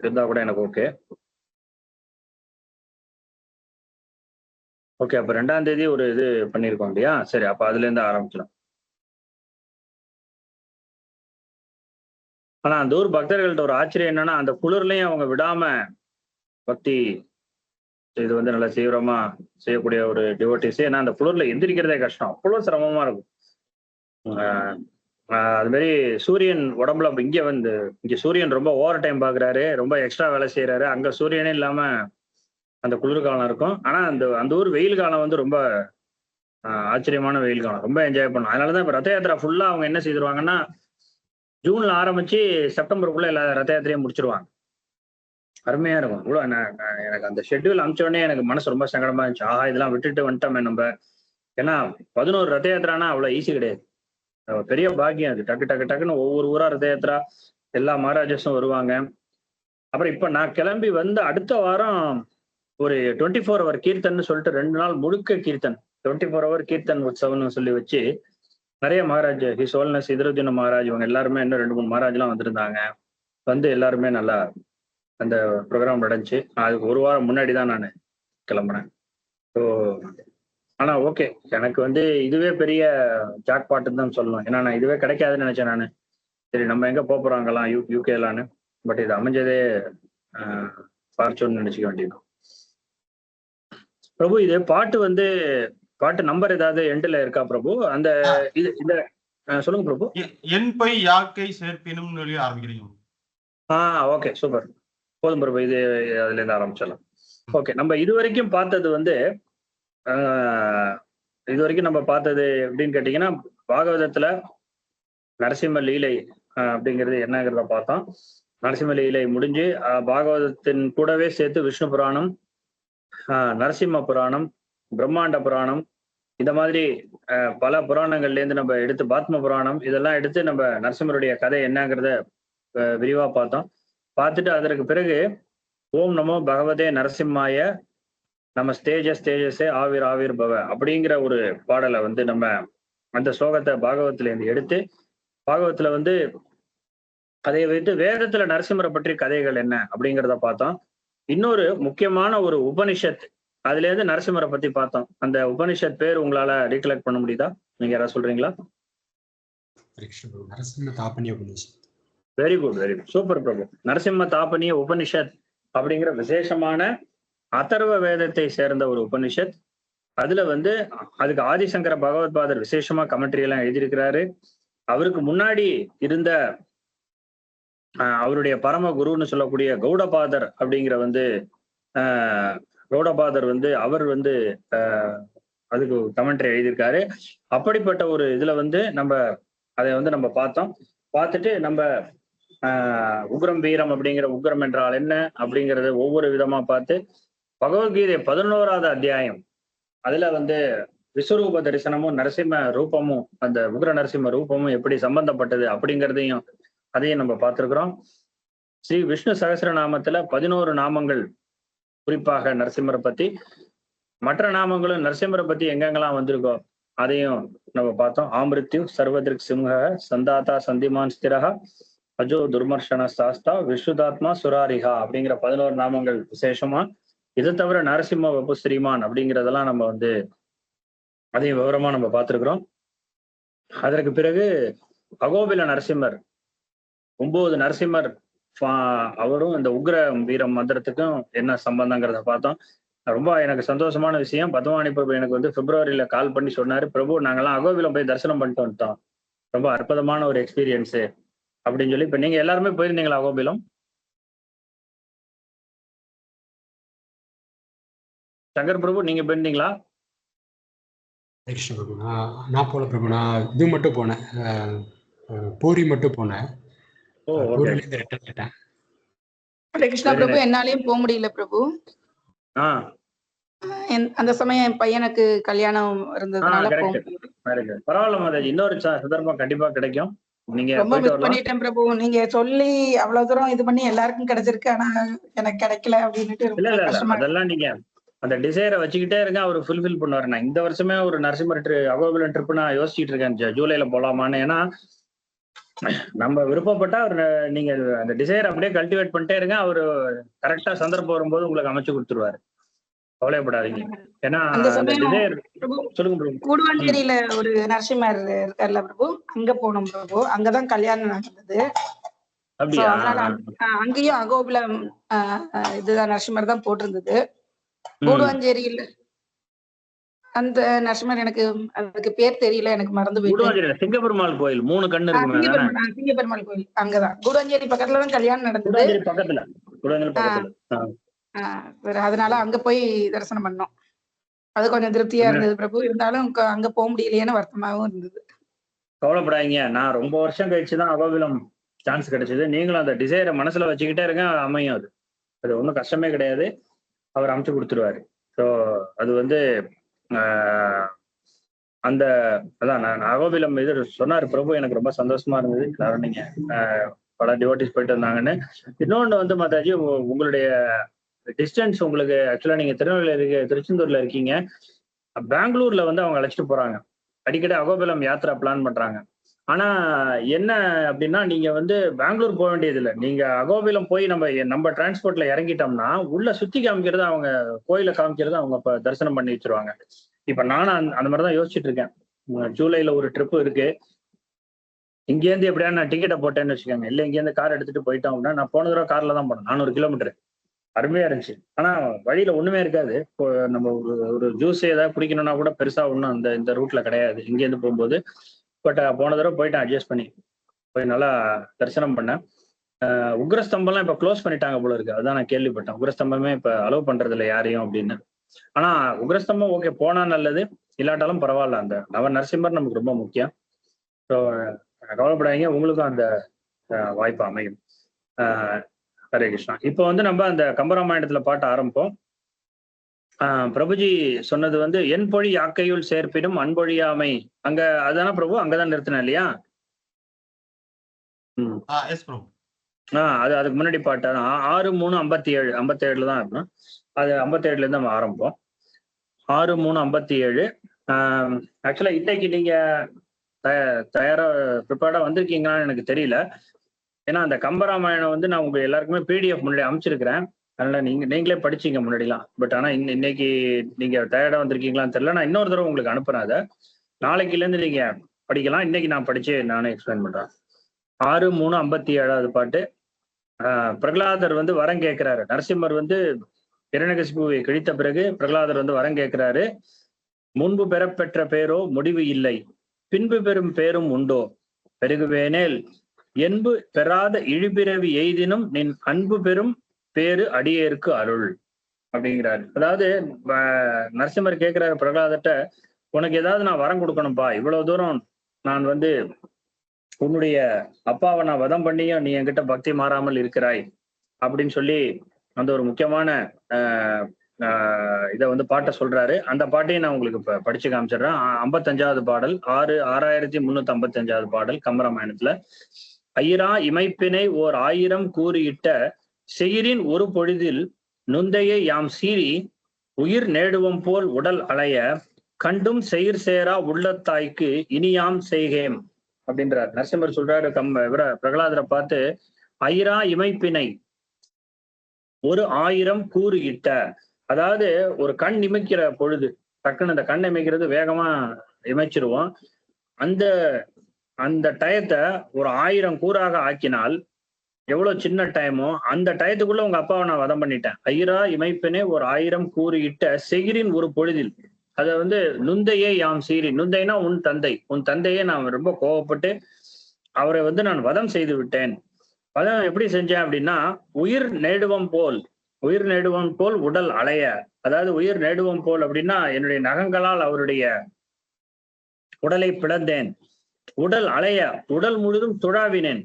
இருந்தா கூட எனக்கு ஓகே. ஓகே, அப்ப 2ஆம் தேதி ஒரு இது பண்ணிருக்கோம் இல்லையா? சரி, அப்ப அதுல இருந்து ஆரம்பிக்கலாம். ஆனா அந்த ஊர் பக்தர்கள்ட்ட ஒரு ஆச்சரியம் என்னன்னா, அந்த குளிர்லயும் அவங்க விடாம பக்தி இது வந்து நல்லா தீவிரமா செய்யக்கூடிய ஒரு டிவோட்டிஸ். ஏன்னா அந்த குளிர்ல எந்திரிக்கிறதே கஷ்டம். அவ்வளவு சிரமமா இருக்கும். ஆஹ் அது மாதிரி சூரியன் உடம்புல இங்க சூரியன் ரொம்ப ஓவர் டைம் பாக்குறாரு, ரொம்ப எக்ஸ்ட்ரா வேலை செய்யறாரு. அங்க சூரியனே இல்லாம அந்த குளிர்காலம் இருக்கும். ஆனா அந்த அந்த ஊர் வெயில் காலம் வந்து ரொம்ப ஆச்சரியமான வெயில் காலம். ரொம்ப என்ஜாய் பண்ணும். அதனாலதான் இப்ப ரத யாத்திரா ஃபுல்லா அவங்க என்ன செய்திருவாங்கன்னா, ஜூன்ல ஆரம்பிச்சு செப்டம்பருக்குள்ள எல்லா ரத யாத்திரையும் முடிச்சிருவாங்க. அருமையா இருக்கும். இவ்வளவு எனக்கு அந்த ஷெட்யூல் அனுப்பிச்ச உடனே எனக்கு மனசு ரொம்ப சங்கடமா இருந்துச்சு. ஆஹா, இதெல்லாம் விட்டுட்டு வந்துட்டோமே நம்ம. ஏன்னா 11 ரத யாத்திரானா அவ்வளவு ஈஸி கிடையாது. பெரிய பாக்கியம் அது. டக்கு டக்கு டக்குன்னு ஒவ்வொரு ஊரா ரத யாத்திரா, எல்லா மகாராஜஸும் வருவாங்க. அப்புறம் இப்ப நான் கிளம்பி வந்து அடுத்த வாரம் ஒரு 24 ஹவர் கீர்த்தன் சொல்லிட்டு 2 நாள் முழுக்க கீர்த்தன், 24 ஹவர் கீர்த்தன் உற்சவம்னு சொல்லி வச்சு நிறைய மகாராஜ், ஹிஸ் ஹோல்னஸ் இதருதீன் மகாராஜ், இவங்க எல்லாருமே இன்னும் 2-3 மகாராஜ் எல்லாம் வந்திருந்தாங்க. வந்து எல்லாருமே நல்லா அந்த ப்ரோக்ராம் நடந்துச்சு. அதுக்கு ஒரு வாரம் முன்னாடி தான் நான் கிளம்புனேன். ஸோ ஆனா ஓகே, எனக்கு வந்து இதுவே பெரிய ஜாக் பாட்டுன்னு தான் சொல்லணும். ஏன்னா நான் இதுவே கிடைக்காதுன்னு நினைச்சேன் நான். சரி, நம்ம எங்க போறோம் அங்கெல்லாம் யூகேலான்னு. பட் இது அமைஞ்சதே ஃபார்ச்சூன் நினைச்சுக்க வேண்டியது. பிரபு, இது பாட்டு நம்பர் ஏதாவது எண்ட்ல இருக்கா பிரபு? அந்த இது இந்த சொல்லுங்க பிரபு. என் பை யாக்கை சேர்ப்பினும் ஆரம்பிக்கிறீங்க. Okay, super. போதும் பிரபு, இது அதுல இருந்து ஆரம்பிச்சிடலாம். ஓகே, நம்ம இது வரைக்கும் பார்த்தது வந்து எப்படின்னு கேட்டீங்கன்னா, பாகவதத்துல நரசிம்ம லீலை அப்படிங்கிறது என்னங்கிறத பார்த்தோம். நரசிம்ம லீலை முடிஞ்சு பாகவதத்தின் கூடவே சேர்த்து விஷ்ணு புராணம், நரசிம்ம புராணம், பிரம்மாண்ட புராணம், இந்த மாதிரி பல புராணங்கள்ல இருந்து நம்ம எடுத்து பாத்ம புராணம் இதெல்லாம் எடுத்து நம்ம நரசிம்மருடைய கதை என்னங்கிறத விரிவா பார்த்தோம். பார்த்துட்டு அதற்கு பிறகு ஓம் நமோ பகவதே நரசிம்மாய நம்ம தேஜஸே ஆவிர் ஆவிர் பவ அப்படிங்கிற ஒரு பாடலை வந்து நம்ம அந்த ஸ்லோகத்தை பாகவத்துல இருந்து எடுத்து பாகவத்துல வந்து அதை வைத்து வேதத்துல நரசிம்மரை பற்றி கதைகள் என்ன அப்படிங்கிறத பார்த்தோம். இன்னொரு முக்கியமான ஒரு உபனிஷத், அதுல இருந்து நரசிம்மரை பத்தி பார்த்தோம். அந்த உபனிஷத் பேர் உங்களால ரீகலெக்ட் பண்ண முடியுதா? நீங்க யாராவது சொல்றீங்களா? Narasimha Tapaniya Upanishad. Very good, very good, super Prabhu. Narasimha Tapaniya Upanishad அப்படிங்கிற விசேஷமான அதர்வ வேதத்தை சேர்ந்த ஒரு உபனிஷத். அதுல வந்து அதுக்கு ஆதிசங்கர பகவத்பாதர் விசேஷமா கமெண்ட்ரி எல்லாம் எழுதியிருக்கிறாரு. அவருக்கு முன்னாடி இருந்த அவருடைய பரம குருன்னு சொல்லக்கூடிய கௌடபாதர் அப்படிங்கிற வந்து கௌடபாதர் வந்து அவர் வந்து அதுக்கு கமெண்ட்ரி எழுதியிருக்காரு. அப்படிப்பட்ட ஒரு இதுல வந்து நம்ம அதை வந்து நம்ம பார்த்தோம். பார்த்துட்டு நம்ம உக்ரம் வீரம் அப்படிங்கிற உக்ரம் என்றால் என்ன அப்படிங்கறத ஒவ்வொரு விதமா பார்த்து பகவத்கீதை 11வது அத்தியாயம் அதுல வந்து விஸ்வரூப தரிசனமும் நரசிம்ம ரூபமும் அந்த உக்ர நரசிம்ம ரூபமும் எப்படி சம்பந்தப்பட்டது அப்படிங்கிறதையும் அதையும் நம்ம பார்த்திருக்கிறோம். ஸ்ரீ விஷ்ணு சகஸ்ரநாமத்துல 11 நாமங்கள் குறிப்பாக நரசிம்மரை பத்தி, மற்ற நாமங்களும் நரசிம்மரை பத்தி எங்கெங்கெல்லாம் வந்திருக்கோ அதையும் நம்ம பார்த்தோம். ஆமிருத்யு சர்வதிருக் சிம்ஹ சந்தாத்தா சந்திமான் ஸ்திரஹா அஜோ துர்மர்ஷன சாஸ்தா விஸ்வதாத்மா சுராரிஹா அப்படிங்கிற 11 நாமங்கள் விசேஷமா. இதை தவிர நரசிம்ம வபு ஸ்ரீமான் அப்படிங்கிறதெல்லாம் நம்ம வந்து அதையும் விவரமா நம்ம பார்த்திருக்கிறோம். அதற்கு பிறகு அகோபில நரசிம்மர் 9 நரசிம்மர் அவரும் இந்த உக்ர வீரம் மந்திரத்துக்கும் என்ன சம்பந்தங்கிறத பார்த்தோம். ரொம்ப எனக்கு சந்தோஷமான விஷயம், பத்மானி பிரபு எனக்கு வந்து பிப்ரவரியில கால் பண்ணி சொன்னாரு, பிரபு நாங்கெல்லாம் அகோபிலம் போய் தரிசனம் பண்ணிட்டு வந்துட்டோம், ரொம்ப அற்புதமான ஒரு எக்ஸ்பீரியன்ஸு அப்படின்னு சொல்லி. இப்ப நீங்க எல்லாருமே போயிருந்தீங்களா அகோபிலம்? சங்கர் பிரபு நீங்க போயிருந்தீங்களா? பிரபு நான் போல பிரபு, நான் இது மட்டும் போனேன், பூரி மட்டும் போனேன். கிருஷ்ணா பிரபு என்னாலையும் போக முடியல பிரபு. அந்த சமயம் என் பையனுக்கு கல்யாணம் இருந்ததுனால பரவாயில்ல மாதாஜி, இன்னொரு சந்தர்ப்பம் கண்டிப்பா கிடைக்கும். நீங்க ரொம்ப மிஸ் பண்ணிட்டேன் பிரபு. நீங்க சொல்லி அவ்வளவு தூரம் இது பண்ணி எல்லாருக்கும் கிடைச்சிருக்கு, ஆனா எனக்கு கிடைக்கல அப்படின்னுட்டு. அதெல்லாம் நீங்க அந்த டிசைரை வச்சுக்கிட்டே இருங்க, அவர் ஃபுல்ஃபில் பண்ணுவாரு. நான் இந்த வருஷமே ஒரு நரசிம்மர் அகோபிலம் ட்ரிப் நான் யோசிச்சுட்டு இருக்கேன், ஜூலைல போலாமான்னு. ஏன்னா நம்ம விருப்பப்பட்டா அவர் நீங்க அந்த டிசைர் அப்படியே கல்டிவேட் பண்ணிட்டே இருங்க. அவரு கரெக்டா சந்தர்ப்பம் வரும்போது உங்களுக்கு அமைச்சு கொடுத்துருவாரு. கவலைப்படாதீங்க. ஏன்னா அந்த அந்த சமயம் டிசைர் பிரபு சொல்லுங்க பிரபு. கூடுவாஞ்சேரியில ஒரு நரசிம்மர் இருக்கார்ல பிரபு, அங்க போனோம் பிரபு. அங்கதான் கல்யாணம் நடந்தது. So, அப்படியா? அதனால அங்கேயும் அகோபிலம் இதுதான் நரசிம்மர் தான் போட்டிருந்தது. கூடுவாஞ்சேரியில அந்த நரசிம்மர் எனக்கு அதுக்கு பேர் தெரியல, எனக்கு மறந்து போயிட்டு. கூடுவாஞ்சேரியில சிங்கப்பெருமாள் கோயில் 3 கண்ணு இருக்குமே தானே? சிங்கப்பெருமாள் கோயில் அங்கதான். கூடுவாஞ்சேரி பக்கத்துல தான் கல்யாணம் நடந்தது. கூடுவாஞ்சேரி பக்கத்துல. கூடுவாஞ்சேரி பக்கத்துல. அதனால அங்க போய் தரிசனம் பண்ணோம். அது கொஞ்சம் திருப்தியா இருந்தது பிரபு. இருந்தாலும் அங்க போக முடியலையேன்னு வருத்தமாவும் இருந்தது. கவலைப்படாதீங்க. நான் ரொம்ப வருஷம் கழிச்சுதான் அகோபிலம் சான்ஸ் கிடைச்சது. நீங்களும் அந்த டிசைரை மனசுல வச்சுக்கிட்டே இருங்க, அமையும். அது அது ஒன்றும் கஷ்டமே கிடையாது. அவர் அமைச்சு கொடுத்துருவாரு. ஸோ அது வந்து அந்த அதான் நான் அகோபிலம் இது சொன்னார் பிரபு. எனக்கு ரொம்ப சந்தோஷமா இருந்தது. எல்லாரும் நீங்க பல டிவோட்டிஸ் போயிட்டு இருந்தாங்கன்னு. இன்னொன்று வந்து மாதாஜி, உங்களுடைய டிஸ்டன்ஸ் உங்களுக்கு ஆக்சுவலா நீங்க திருச்செந்தூர்ல இருக்கீங்க. பெங்களூர்ல வந்து அவங்க அழைச்சிட்டு போறாங்க. அடிக்கடி அகோபிலம் யாத்திரா பிளான் பண்றாங்க. ஆனா என்ன அப்படின்னா, நீங்க வந்து பெங்களூர் போக வேண்டியது இல்லை. நீங்க அகோபிலம் போய் நம்ம டிரான்ஸ்போர்ட்ல இறங்கிட்டோம்னா உள்ள சுத்தி காமிக்கிறது, அவங்க கோயில காமிக்கிறது அவங்க இப்ப தரிசனம் பண்ணி வச்சிருவாங்க. இப்ப நானும் அந்த மாதிரிதான் யோசிச்சுட்டு இருக்கேன். ஜூலைல ஒரு ட்ரிப் இருக்கு. இங்கேருந்து எப்படியா நான் டிக்கெட்டை போட்டேன்னு வச்சுக்கோங்க. இல்ல இங்கேருந்து கார் எடுத்துட்டு போயிட்டோம் அப்படின்னா, நான் போன தடவை கார்ல தான் போனேன். 400 கிலோமீட்டர். அருமையா இருந்துச்சு. ஆனா வழியில ஒண்ணுமே இருக்காது. இப்போ நம்ம ஒரு ஜூஸ் ஏதாவது குடிக்கணும்னா கூட பெருசா ஒண்ணும் இந்த ரூட்ல கிடையாது இங்க இருந்து போகும்போது. பட் போன தடவை போயிட்டேன் அட்ஜஸ்ட் பண்ணி போய் நல்லா தரிசனம் பண்ணேன். உக்ரஸ்தம்பம்லாம் இப்ப க்ளோஸ் பண்ணிட்டாங்க போல இருக்கு. அதான் நான் கேள்விப்பட்டேன். உக்ரஸ்தம்பமே இப்ப அலோவ் பண்றது இல்லை யாரையும் அப்படின்னு. ஆனா உக்ரஸ்தம்பம் ஓகே, போனா நல்லது, இல்லாட்டாலும் பரவாயில்ல. அந்த நவ நரசிம்மர் நமக்கு ரொம்ப முக்கியம். ஸோ கவலைப்படாதீங்க, உங்களுக்கும் அந்த வாய்ப்பு அமையும். ஹரே கிருஷ்ணா. இப்போ வந்து நம்ம அந்த கம்பராமாயணத்துல பாட்ட ஆரம்பிப்போம். பிரபுஜி சொன்னது வந்து என் பொழி யாக்கையுள் சேர்ப்பிடும் அன்பொழியாமை. அங்க அதான பிரபு, அங்கதான் நிறுத்தினேன் இல்லையா? அது அதுக்கு முன்னாடி பாட்டு 6:3:57 57 தான் இருக்கணும். அது 57ல இருந்து நம்ம ஆரம்பிப்போம். 6:3:57. ஆக்சுவலா இன்னைக்கு நீங்க தயாரா ப்ரிப்பேர்டா வந்திருக்கீங்களான்னு எனக்கு தெரியல. ஏன்னா அந்த கம்பராமாயணம் வந்து நான் உங்க எல்லாருக்குமே பிடிஎஃப் முன்னாடி அமைச்சிருக்கிறேன். அதனால நீங்களே படிச்சீங்க முன்னாடிலாம். பட் ஆனா இன்னைக்கு நீங்க தயாரா வந்திருக்கீங்களான்னு தெரியல. நான் இன்னொரு தடவை உங்களுக்கு அனுப்புறேன். அதை நாளைக்குல இருந்து நீங்க படிக்கலாம். இன்னைக்கு நான் படிச்சு நானே எக்ஸ்பிளைன் பண்றேன். 6:3:57 பாட்டு. பிரகலாதர் வந்து வரம் கேட்கிறாரு. நரசிம்மர் வந்து இரண்யகசிபுவை கிழித்த பிறகு பிரகலாதர் வந்து வரம் கேட்கிறாரு. முன்பு பெறப்பெற்ற பேரோ முடிவு இல்லை, பின்பு பெறும் பேரும் உண்டோ, பெருகுவேனேல் என்பு பெறாத இழிபிறவி எய்தினும் நின் அன்பு பெறும் பேரு அடியேற்கு அருள் அப்படிங்கிறாரு. அதாவது நரசிம்மர் கேட்கிறாரு பிரகலாதர்ட்ட, உனக்கு ஏதாவது நான் வரம் கொடுக்கணும்பா, இவ்வளவு தூரம் நான் வந்து உன்னுடைய அப்பாவை நான் வதம் பண்ணியும் நீ என்கிட்ட பக்தி மாறாமல் இருக்கிறாய் அப்படின்னு சொல்லி அந்த ஒரு முக்கியமான இதை வந்து பாட்டை சொல்றாரு. அந்த பாட்டையும் நான் உங்களுக்கு இப்ப படிச்சு காமிச்சிடுறேன். 55வது பாடல், 6355 பாடல் கம்பராமாயணத்துல. ஐயரா இமைப்பினை ஓர் 1000 கூறியிட்ட செயிரின் ஒரு பொழுதில் நுந்தையை யாம் சீறி உயிர் நேடுவம் போல் உடல் அலைய கண்டும் செயிர் சேரா உள்ளத்தாய்க்கு இனியாம் செய்கேம் அப்படின்றார். நரசிம்மர் சொல்றாரு பிரகலாதரை பார்த்து, ஐயரா இமைப்பினை ஒரு 1000 கூறு இட்ட. அதாவது ஒரு கண் இமைக்கிற பொழுது டக்குன்னு அந்த கண் இமைக்கிறது வேகமா இமைச்சிருவோம். அந்த டயத்தை ஒரு 1000 கூறாக ஆக்கினால் எவ்வளவு சின்ன டைமோ அந்த டயத்துக்குள்ள உங்க அப்பாவை நான் வதம் பண்ணிட்டேன். ஐயரா இமைப்பினே ஒரு 1000 கூறு இட்ட செகிரின் ஒரு பொழுதில். அதை வந்து நுந்தையே யாம் சீரி. நுந்தைனா உன் தந்தை. உன் தந்தையே நான் ரொம்ப கோவப்பட்டு அவரை வந்து நான் வதம் செய்து விட்டேன். வதம் எப்படி செஞ்சேன் அப்படின்னா, உயிர் நேடுவம் போல் உடல் அலைய. அதாவது உயிர் நேடுவம் போல் அப்படின்னா என்னுடைய நகங்களால் அவருடைய உடலை பிளந்தேன். உடல் அலைய, உடல் முழுதும் துழாவினேன்.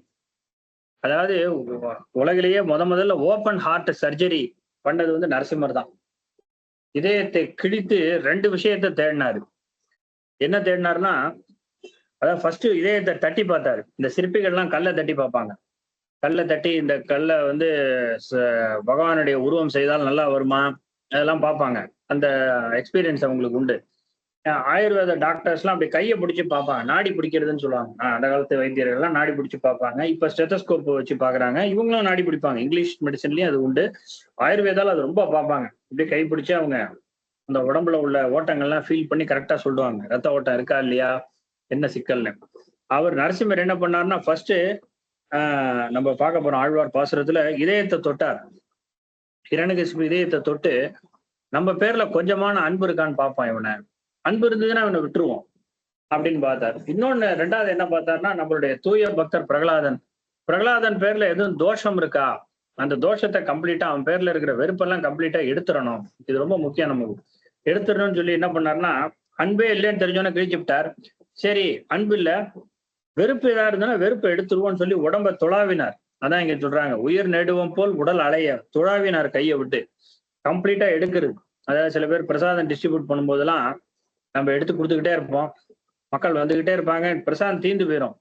அதாவது உலகிலேயே முதல்ல ஓப்பன் ஹார்ட் சர்ஜரி பண்ணது வந்து நரசிம்மர் தான். இதயத்தை கிழித்து 2 விஷயத்தை தேடினாரு. என்ன தேடினாருன்னா, அதாவது ஃபர்ஸ்ட் இதயத்தை தட்டி பார்த்தாரு. இந்த சிற்பிகள்லாம் கல்லை தட்டி பார்ப்பாங்க. கல்லை தட்டி இந்த கல்லை வந்து பகவானுடைய உருவம் செய்தால் நல்லா வருமா, அதெல்லாம் பார்ப்பாங்க. அந்த எக்ஸ்பீரியன்ஸ் அவங்களுக்கு உண்டு. ஆயுர்வேத டாக்டர்ஸ்லாம் அப்படி கையை பிடிச்சி பார்ப்பாங்க, நாடி பிடிக்கிறதுன்னு சொல்லுவாங்க. அந்த காலத்து வைத்தியர்கள்லாம் நாடி பிடிச்சி பார்ப்பாங்க. இப்ப ஸ்டெத்தஸ்கோப் வச்சு பாக்குறாங்க. இவங்களும் நாடி பிடிப்பாங்க. இங்கிலீஷ் மெடிசன்லயும் அது உண்டு. ஆயுர்வேதால அது ரொம்ப பார்ப்பாங்க. இப்படி கை பிடிச்சு அவங்க அந்த உடம்புல உள்ள ஓட்டங்கள்லாம் ஃபீல் பண்ணி கரெக்டா சொல்லுவாங்க. ரத்த ஓட்டம் இருக்கா இல்லையா, என்ன சிக்கல்னு. அவர் நரசிம்மர் என்ன பண்ணாருன்னா, ஃபர்ஸ்ட் நம்ம பார்க்க போறோம் ஆழ்வார் பாசுரத்துல இதயத்தை தொட்டார். ஹிரண்யகசிபு இதயத்தை தொட்டு நம்ம பேர்ல கொஞ்சமான அன்பு இருக்கான்னு பார்ப்பான். இவனை அன்பு இருந்ததுன்னா இவனை விட்டுருவோம் அப்படின்னு பார்த்தார். இன்னொன்னு ரெண்டாவது என்ன பார்த்தாருன்னா, நம்மளுடைய தூய பக்தர் பிரகலாதன் பேர்ல எதுவும் தோஷம் இருக்கா, அந்த தோஷத்தை கம்ப்ளீட்டா அவன் பேர்ல இருக்கிற வெறுப்பெல்லாம் கம்ப்ளீட்டா எடுத்துடணும். இது ரொம்ப முக்கியம், நமக்கு எடுத்துடணும்னு சொல்லி என்ன பண்ணாருன்னா, அன்பே இல்லைன்னு தெரிஞ்சோன்னு கிழிச்சு விட்டார். சரி அன்பு இல்ல, வெறுப்பு ஏதா இருந்ததுன்னா வெறுப்பை எடுத்துருவோம்னு சொல்லி உடம்ப துளாவினார். அதான் இங்க சொல்றாங்க, உயிர் நெடுவம் போல் உடல் அலைய துளாவினார், கையை விட்டு கம்ப்ளீட்டா எடுக்கிறது. அதாவது சில பேர் பிரசாதம் டிஸ்ட்ரிபியூட் பண்ணும்போதெல்லாம் நம்ம எடுத்து கொடுத்துக்கிட்டே இருப்போம், மக்கள் வந்துகிட்டே இருப்பாங்க, பிரசாதம் தீர்ந்து போயிடும்.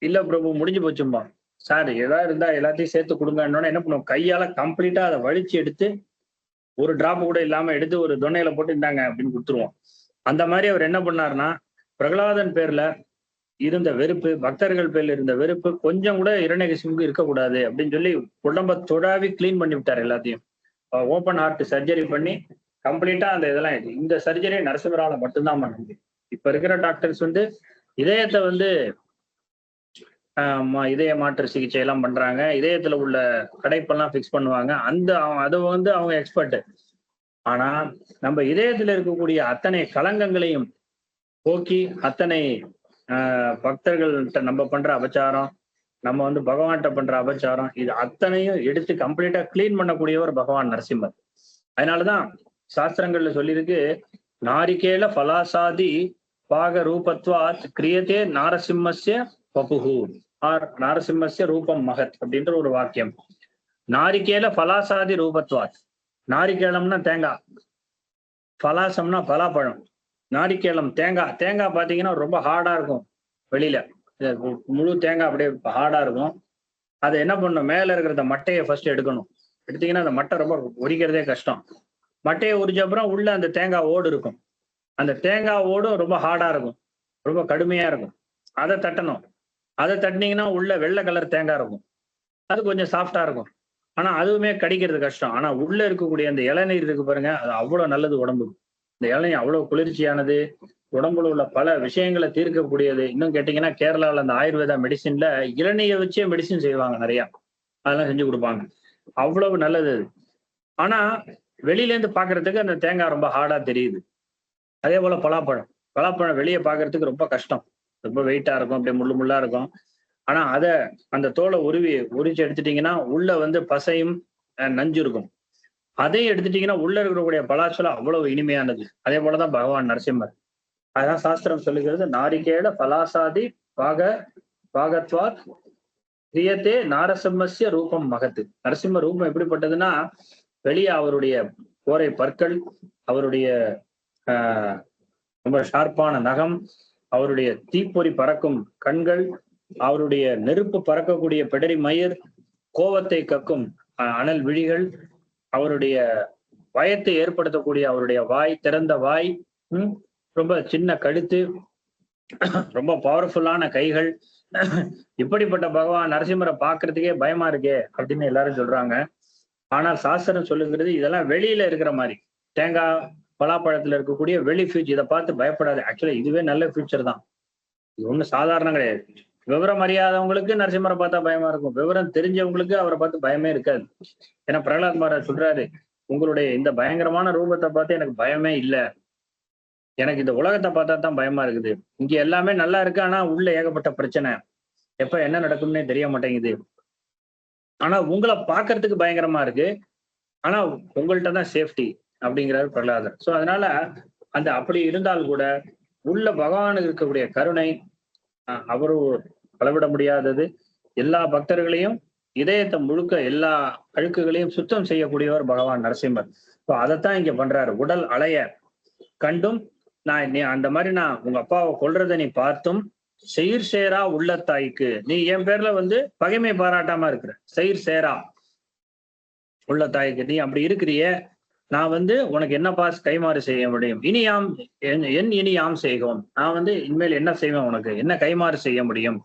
இல்ல பிரபு முடிஞ்சு போச்சும்பா, சார் ஏதாவது இருந்தா எல்லாத்தையும் சேர்த்து கொடுங்கன்னு என்ன பண்ணுவோம், கையால கம்ப்ளீட்டா அதை வலிச்சு எடுத்து ஒரு டிராப் கூட இல்லாம எடுத்து ஒரு தொன்னையில போட்டு இருந்தாங்க அப்படின்னு கொடுத்துருவோம். அந்த மாதிரி அவர் என்ன பண்ணாருன்னா, பிரகலாதன் பேர்ல இருந்த வெறுப்பு, பக்தர்கள் பேர்ல இருந்த வெறுப்பு கொஞ்சம் கூட ஹிரண்யகசிபுக்கு இருக்கக்கூடாது அப்படின்னு சொல்லி உடம்ப தொடாவி கிளீன் பண்ணி விட்டார். எல்லாத்தையும் ஓப்பன் ஹார்ட் சர்ஜரி பண்ணி கம்ப்ளீட்டா அந்த இதெல்லாம், இந்த சர்ஜரி நரசிம்மரால மட்டும்தான் பண்ண முடியும். இப்ப இருக்கிற டாக்டர்ஸ் இதயத்தை இதய மாற்று சிகிச்சை எல்லாம் பண்றாங்க, இதயத்துல உள்ள கடைப்பெல்லாம் பிக்ஸ் பண்ணுவாங்க, அது அவங்க எக்ஸ்பர்ட். ஆனா நம்ம இதயத்துல இருக்கக்கூடிய அத்தனை களங்கங்களையும் போக்கி, அத்தனை பக்தர்கள்ட்ட நம்ம பண்ற அபச்சாரம், நம்ம பகவான்கிட்ட பண்ற அபச்சாரம், இது அத்தனையும் எடுத்து கம்ப்ளீட்டா கிளீன் பண்ணக்கூடியவர் பகவான் நரசிம்மர். அதனாலதான் சாஸ்திரங்கள்ல சொல்லியிருக்கு, நாரிகேல பலாசாதி பாக ரூபத்வாத் கிரியத்தே நாரசிம்மஸ்ய பபுகு ஆர் நாரசிம்மஸ்ய ரூபம் மகத் அப்படின்ற ஒரு வாக்கியம். நாரிகேல பலாசாதி ரூபத்வாத், நாரிகேலம்னா தேங்காய், பலாசம்னா பலாப்பழம், நாரிக்கேலம் தேங்காய் பாத்தீங்கன்னா ரொம்ப ஹார்டா இருக்கும். வெளியில முழு தேங்காய் அப்படியே ஹார்டா இருக்கும். அதை என்ன பண்ணணும், மேல இருக்கிற மட்டையை ஃபர்ஸ்ட் எடுக்கணும். எடுத்தீங்கன்னா அந்த மட்டை ரொம்ப உரிக்கிறதே கஷ்டம். மட்டையை உரிச்ச அப்புறம் உள்ள அந்த தேங்காய் ஓடு இருக்கும். அந்த தேங்காய் ஓடும் ரொம்ப ஹார்டா இருக்கும், ரொம்ப கடுமையா இருக்கும். அதை தட்டணும். அதை தட்டினீங்கன்னா உள்ள வெள்ளை கலர் தேங்காய் இருக்கும், அது கொஞ்சம் சாஃப்டா இருக்கும். ஆனா அதுவுமே கடிக்கிறது கஷ்டம். ஆனா உள்ள இருக்கக்கூடிய அந்த இளநீர் இருக்கு பாருங்க, அது அவ்வளவு நல்லது உடம்புக்கு. இந்த இளநீர் அவ்வளவு குளிர்ச்சியானது, உடம்புல உள்ள பல விஷயங்களை தீர்க்கக்கூடியது. இன்னும் கேட்டீங்கன்னா கேரளாவில் அந்த ஆயுர்வேதா மெடிசின்ல இளநீரை வச்சே மெடிசின் செய்வாங்க, நிறைய அதெல்லாம் செஞ்சு கொடுப்பாங்க, அவ்வளவு நல்லது அது. ஆனா வெளியில இருந்து பாக்குறதுக்கு அந்த தேங்காய் ரொம்ப ஹார்டா தெரியுது. அதே போல பலாப்பழம் வெளியே பாக்குறதுக்கு ரொம்ப கஷ்டம், ரொம்ப வெயிட்டா இருக்கும், அப்படியே முள்ளா இருக்கும். ஆனா அந்த தோலை உரிச்சு எடுத்துட்டீங்கன்னா உள்ள பசையும் நஞ்சு இருக்கும். அதையும் எடுத்துட்டீங்கன்னா உள்ள இருக்கக்கூடிய பலாச்சலம் அவ்வளவு இனிமையானது. அதே போலதான் பகவான் நரசிம்மர். அதான் சாஸ்திரம் சொல்லுகிறது, நாரிகேல பலாசாதி பாகத்வாத் கிரியத்தே நாரசிம்மஸ்ய ரூபம் மகத்து. நரசிம்ம ரூபம் எப்படிப்பட்டதுன்னா, வெளியே அவருடைய கோரை பற்கள், அவருடைய ரொம்ப ஷார்ப்பான நகம், அவருடைய தீப்பொறி பறக்கும் கண்கள், அவருடைய நெருப்பு பறக்கக்கூடிய பிடரி மயிர், கோபத்தை கக்கும் அனல் விழிகள், அவருடைய பயத்தை ஏற்படுத்தக்கூடிய அவருடைய வாய், திறந்த வாய், ரொம்ப சின்ன கழுத்து, ரொம்ப பவர்ஃபுல்லான கைகள். இப்படிப்பட்ட பகவான் நரசிம்மரை பார்க்கறதுக்கே பயமா இருக்கே அப்படின்னு எல்லாரும் சொல்றாங்க. ஆனால் சாஸ்திரம் சொல்லுங்கிறது இதெல்லாம் வெளியில இருக்கிற மாதிரி, தேங்காய் பலாப்பழத்துல இருக்கக்கூடிய வெளி ஃபியூச்சர், இதை பார்த்து பயப்படாது. ஆக்சுவலா இதுவே நல்ல ஃபியூச்சர் தான், இது ஒன்றும் சாதாரணம் கிடையாது. விவரம் அறியாதவங்களுக்கு நரசிம்மரை பார்த்தா பயமா இருக்கும், விவரம் தெரிஞ்சவங்களுக்கு அவரை பார்த்து பயமே இருக்காது. ஏன்னா பிரகலாத் மகாராஜ் சொல்றாரு, உங்களுடைய இந்த பயங்கரமான ரூபத்தை பார்த்து எனக்கு பயமே இல்லை, எனக்கு இந்த உலகத்தை பார்த்தா தான் பயமா இருக்குது. இங்க எல்லாமே நல்லா இருக்கு, ஆனா உள்ள ஏகப்பட்ட பிரச்சனை, எப்ப என்ன நடக்கும்னே தெரிய மாட்டேங்குது. ஆனா உங்களை பார்க்கறதுக்கு பயங்கரமா இருக்கு, ஆனா உங்கள்கிட்ட தான் சேஃப்டி அப்படிங்கிறாரு பிரகலாதர். சோ அதனால அப்படி இருந்தால் கூட உள்ள பகவானுக்கு இருக்கக்கூடிய கருணை அவரு அளவிட முடியாதது. எல்லா பக்தர்களையும் இதயத்தை முழுக்க எல்லா அழுக்குகளையும் சுத்தம் செய்யக்கூடியவர் பகவான் நரசிம்மர். ஸோ அதைத்தான் இங்க பண்றாரு. உடல் அலைய கண்டும் நீ அந்த மாதிரி நான் உங்க அப்பாவை கொல்றதை நீ பார்த்தும் செயிர் சேரா உள்ள தாய்க்கு, நீ என் பேர்ல பகைமை பாராட்டாம இருக்கிற, செயிர் சேரா உள்ள தாய்க்கு நீ அப்படி இருக்கிறிய, நான் உனக்கு என்னப்பா கைமாறு செய்ய முடியும்? இனி யாம் இனி யாம் செய்வோம். நான் இனிமேல் என்ன செய்வேன், உனக்கு என்ன கைமாறு செய்ய முடியும்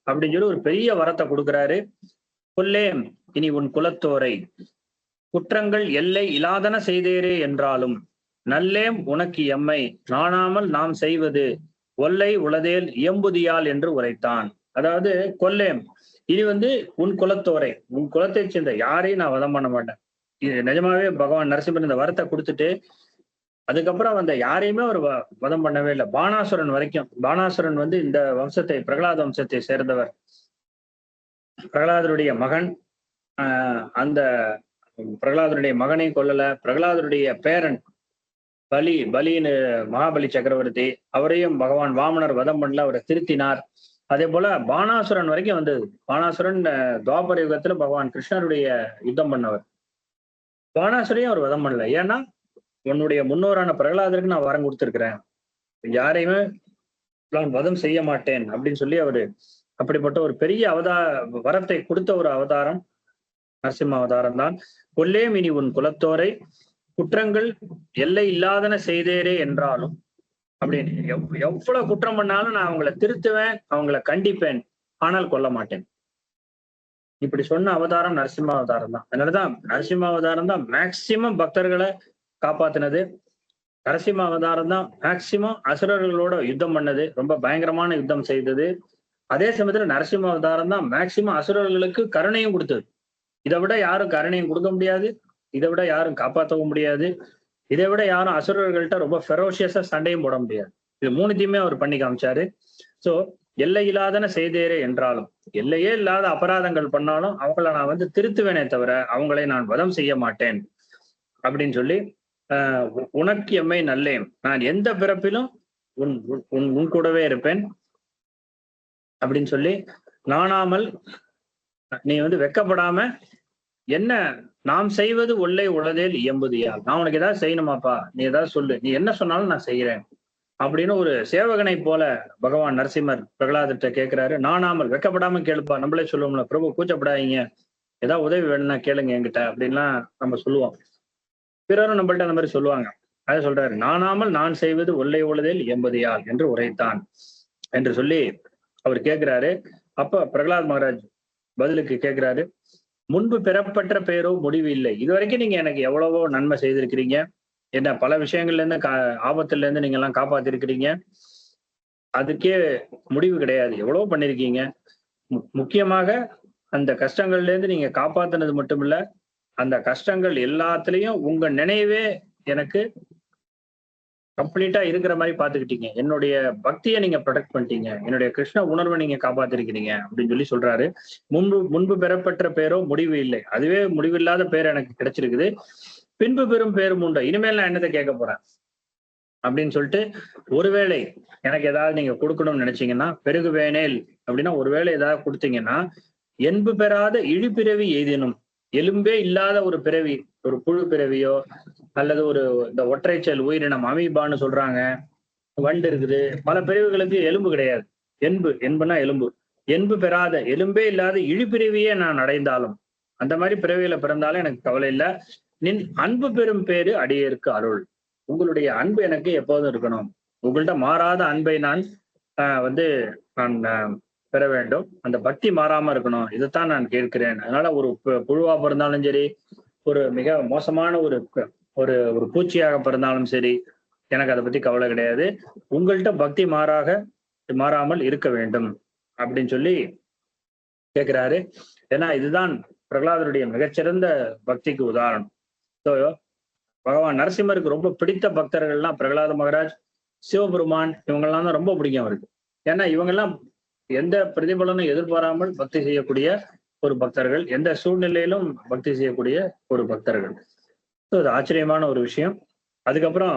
அப்படின்னு சொல்லி ஒரு பெரிய வரத்தை கொடுக்குறாரு. கொல்லேம் இனி உன் குலத்தோரை, குற்றங்கள் எல்லை இலாதன செய்தேரே என்றாலும் நல்லேம் உனக்கு எம்மை நாணாமல் நாம் செய்வது ஒல்லை உளதேல் இயம்புதியால் என்று உரைத்தான். அதாவது கொல்லேம், இனி உன் குலத்தோரை, உன் குலத்தை சேர்ந்த யாரையும் நான் வதம் பண்ண மாட்டேன். இது நிஜமாவே பகவான் நரசிம்மர் இந்த வரத்தை கொடுத்துட்டு அதுக்கப்புறம் யாரையுமே அவர் வதம் பண்ணவே இல்லை. பானாசுரன் வரைக்கும். பானாசுரன் இந்த வம்சத்தை, பிரகலாத வம்சத்தை சேர்ந்தவர். பிரகலாதருடைய மகன். அந்த பிரகலாதருடைய மகனை கொல்லல. பிரகலாதருடைய பேரன் பலின்னு மகாபலி சக்கரவர்த்தி, அவரையும் பகவான் வாமனர் வதம் பண்ணல, அவரை திருத்தினார். அதே போல பானாசுரன் வரைக்கும் வந்தது. பானாசுரன் துவாபர யுகத்துல பகவான் கிருஷ்ணருடைய யுத்தம் பண்ணவர். பானாசுரையும் அவர் வதம் பண்ணல. ஏன்னா உன்னுடைய முன்னோரான பிரகலாதருக்கு நான் வரம் கொடுத்திருக்கிறேன், யாரையுமே நான் வதம் செய்ய மாட்டேன் அப்படின்னு சொல்லி அவரு அப்படிப்பட்ட ஒரு பெரிய வரத்தை கொடுத்த ஒரு அவதாரம் நரசிம்ம அவதாரம் தான். கொல்லேம் இனி உன் குலத்தோரை, குற்றங்கள் எல்லை இல்லாதன செய்தேரே என்றாலும் அப்படின்னு எவ்வளவு குற்றம் பண்ணாலும் நான் அவங்கள திருத்துவேன், அவங்கள கண்டிப்பேன், ஆனால் கொல்ல மாட்டேன். இப்படி சொன்ன அவதாரம் நரசிம்ம அவதாரம் தான். அதனாலதான் நரசிம்ம அவதாரம் தான் மேக்சிமம் பக்தர்களை காப்பாத்தினது. நரசிம்ம அவதாரம் தான் மேக்சிமம் அசுரர்களோட யுத்தம் பண்ணது, ரொம்ப பயங்கரமான யுத்தம் செய்தது. அதே சமயத்துல நரசிம்ம அவதாரம் தான் மேக்சிமம் அசுரர்களுக்கு கருணையும் கொடுத்தது. இதை விட யாரும் கருணையும் கொடுக்க முடியாது, இதை விட யாரும் காப்பாற்றவும் முடியாது, இதை விட யாரும் அசுரர்கள்ட்ட ரொம்ப ஃபெரோஷியஸா சண்டையும் போட முடியாது. இது மூணுத்தையுமே அவர் பண்ணி காமிச்சாரு. சோ எல்லை இல்லாதன செய்தேரே என்றாலும், எல்லையே இல்லாத அபராதங்கள் பண்ணாலும் அவங்கள நான் திருத்துவேனே தவிர அவங்களை நான் வதம் செய்ய மாட்டேன் அப்படின்னு சொல்லி, உனக்கு எம்மை நல்லேன், நான் எந்த பிறப்பிலும் உன் கூடவே இருப்பேன் அப்படின்னு சொல்லி, நாணாமல் நீ வெக்கப்படாம என்ன நாம் செய்வது ஒல்லை உளதேல் இயம்புதியால், நான் உனக்கு ஏதாவது செய்யணுமாப்பா, நீ ஏதாவது சொல்லு, நீ என்ன சொன்னாலும் நான் செய்யறேன் அப்படின்னு ஒரு சேவகனை போல பகவான் நரசிம்மர் பிரகலாதத்தை கேட்கிறாரு. நாணாமல், வெக்கப்படாம கேளுப்பா. நம்மளே சொல்லுவோம்ல, பிரபு கூச்சப்படாதீங்க, ஏதாவது உதவி வேணும்னா கேளுங்க என்கிட்ட அப்படின்லாம் நம்ம சொல்லுவோம். பிறரும் நம்மள்ட்ட அந்த மாதிரி சொல்லுவாங்க. அதை சொல்றாரு, நாணாமல் நான் செய்வது ஒல்லை உளதேல் இயம்புதியால் என்று உரைத்தான் என்று சொல்லி அவர் கேட்கிறாரு. அப்ப பிரகலாத் மகாராஜ் பதிலுக்கு கேட்கிறாரு, முன்பு பெறப்பட்ட பேரோ முடிவு இல்லை. இதுவரைக்கும் நீங்க எனக்கு எவ்வளவோ நன்மை செய்திருக்கிறீங்க, என்ன பல விஷயங்கள்ல இருந்து ஆபத்துல இருந்து நீங்க எல்லாம் காப்பாத்திருக்கிறீங்க, அதுக்கே முடிவு கிடையாது, எவ்வளவோ பண்ணிருக்கீங்க. முக்கியமாக அந்த கஷ்டங்கள்ல இருந்து நீங்க காப்பாத்தினது மட்டும் இல்ல, அந்த கஷ்டங்கள் எல்லாத்துலயும் உங்க நினைவே எனக்கு கம்ப்ளீட்டா இருக்கிற மாதிரி பாத்துக்கிட்டீங்க, என்னுடைய பக்தியை நீங்க ப்ரொடெக்ட் பண்ணிட்டீங்க, என்னுடைய கிருஷ்ண உணர்வை நீங்க காப்பாத்திருக்கிறீங்க அப்படின்னு சொல்லி சொல்றாரு. முன்பு பெறப்பட்ட பேரோ முடிவு இல்லை, அதுவே முடிவில்லாத பேர் எனக்கு கிடைச்சிருக்குது, பின்பு பெறும் பேரும் உண்டோ, இனிமேல் நான் என்னத்தை கேட்க போறேன் அப்படின்னு சொல்லிட்டு, ஒருவேளை எனக்கு ஏதாவது நீங்க கொடுக்கணும்னு நினைச்சீங்கன்னா பெருகுவேனேல் அப்படின்னா, ஒருவேளை ஏதாவது கொடுத்தீங்கன்னா, என்பு பெறாத இழிப்பிறவி எய்தினும், எலும்பே இல்லாத ஒரு பிறவி, ஒரு புழு பிறவியோ அல்லது இந்த ஒற்றைச்சல் உயிரினம் அமீபான்னு சொல்றாங்க, வண்டு இருக்குது, பல பிறவிகளுக்கு எலும்பு கிடையாது. என்புனா எலும்பு, என்பு பெறாத எலும்பே இல்லாத இழிப்பிறவியே நான் அடைந்தாலும், அந்த மாதிரி பிறவியில பிறந்தாலும் எனக்கு கவலை இல்லை. நின் அன்பு பெறும் பேரு அடியேற்கு அருள், உங்களுடைய அன்பு எனக்கு எப்போதும் இருக்கணும், உங்கள்கிட்ட மாறாத அன்பை நான் நான் பெற வேண்டும், அந்த பக்தி மாறாம இருக்கணும், இதைத்தான் நான் கேட்கிறேன். அதனால ஒரு புழுவா பிறந்தாலும் சரி, ஒரு மிக மோசமான ஒரு ஒரு பூச்சியாக பிறந்தாலும் சரி, எனக்கு அதை பத்தி கவலை கிடையாது, உங்கள்கிட்ட பக்தி மாறாமல் இருக்க வேண்டும் அப்படின்னு சொல்லி கேட்கிறாரு. ஏன்னா இதுதான் பிரகலாதருடைய மிகச்சிறந்த பக்திக்கு உதாரணம். ஸோ பகவான் நரசிம்மருக்கு ரொம்ப பிடித்த பக்தர்கள்லாம் பிரகலாத மகாராஜ், சிவபெருமான், இவங்கெல்லாம் தான் ரொம்ப பிடிக்கும் அவருக்கு. ஏன்னா இவங்கெல்லாம் எந்த பிரதிபலனும் எதிர்பாராமல் பக்தி செய்யக்கூடிய ஒரு பக்தர்கள், எந்த சூழ்நிலையிலும் பக்தி செய்யக்கூடிய ஒரு பக்தர்கள். ஸோ அது ஆச்சரியமான ஒரு விஷயம். அதுக்கப்புறம்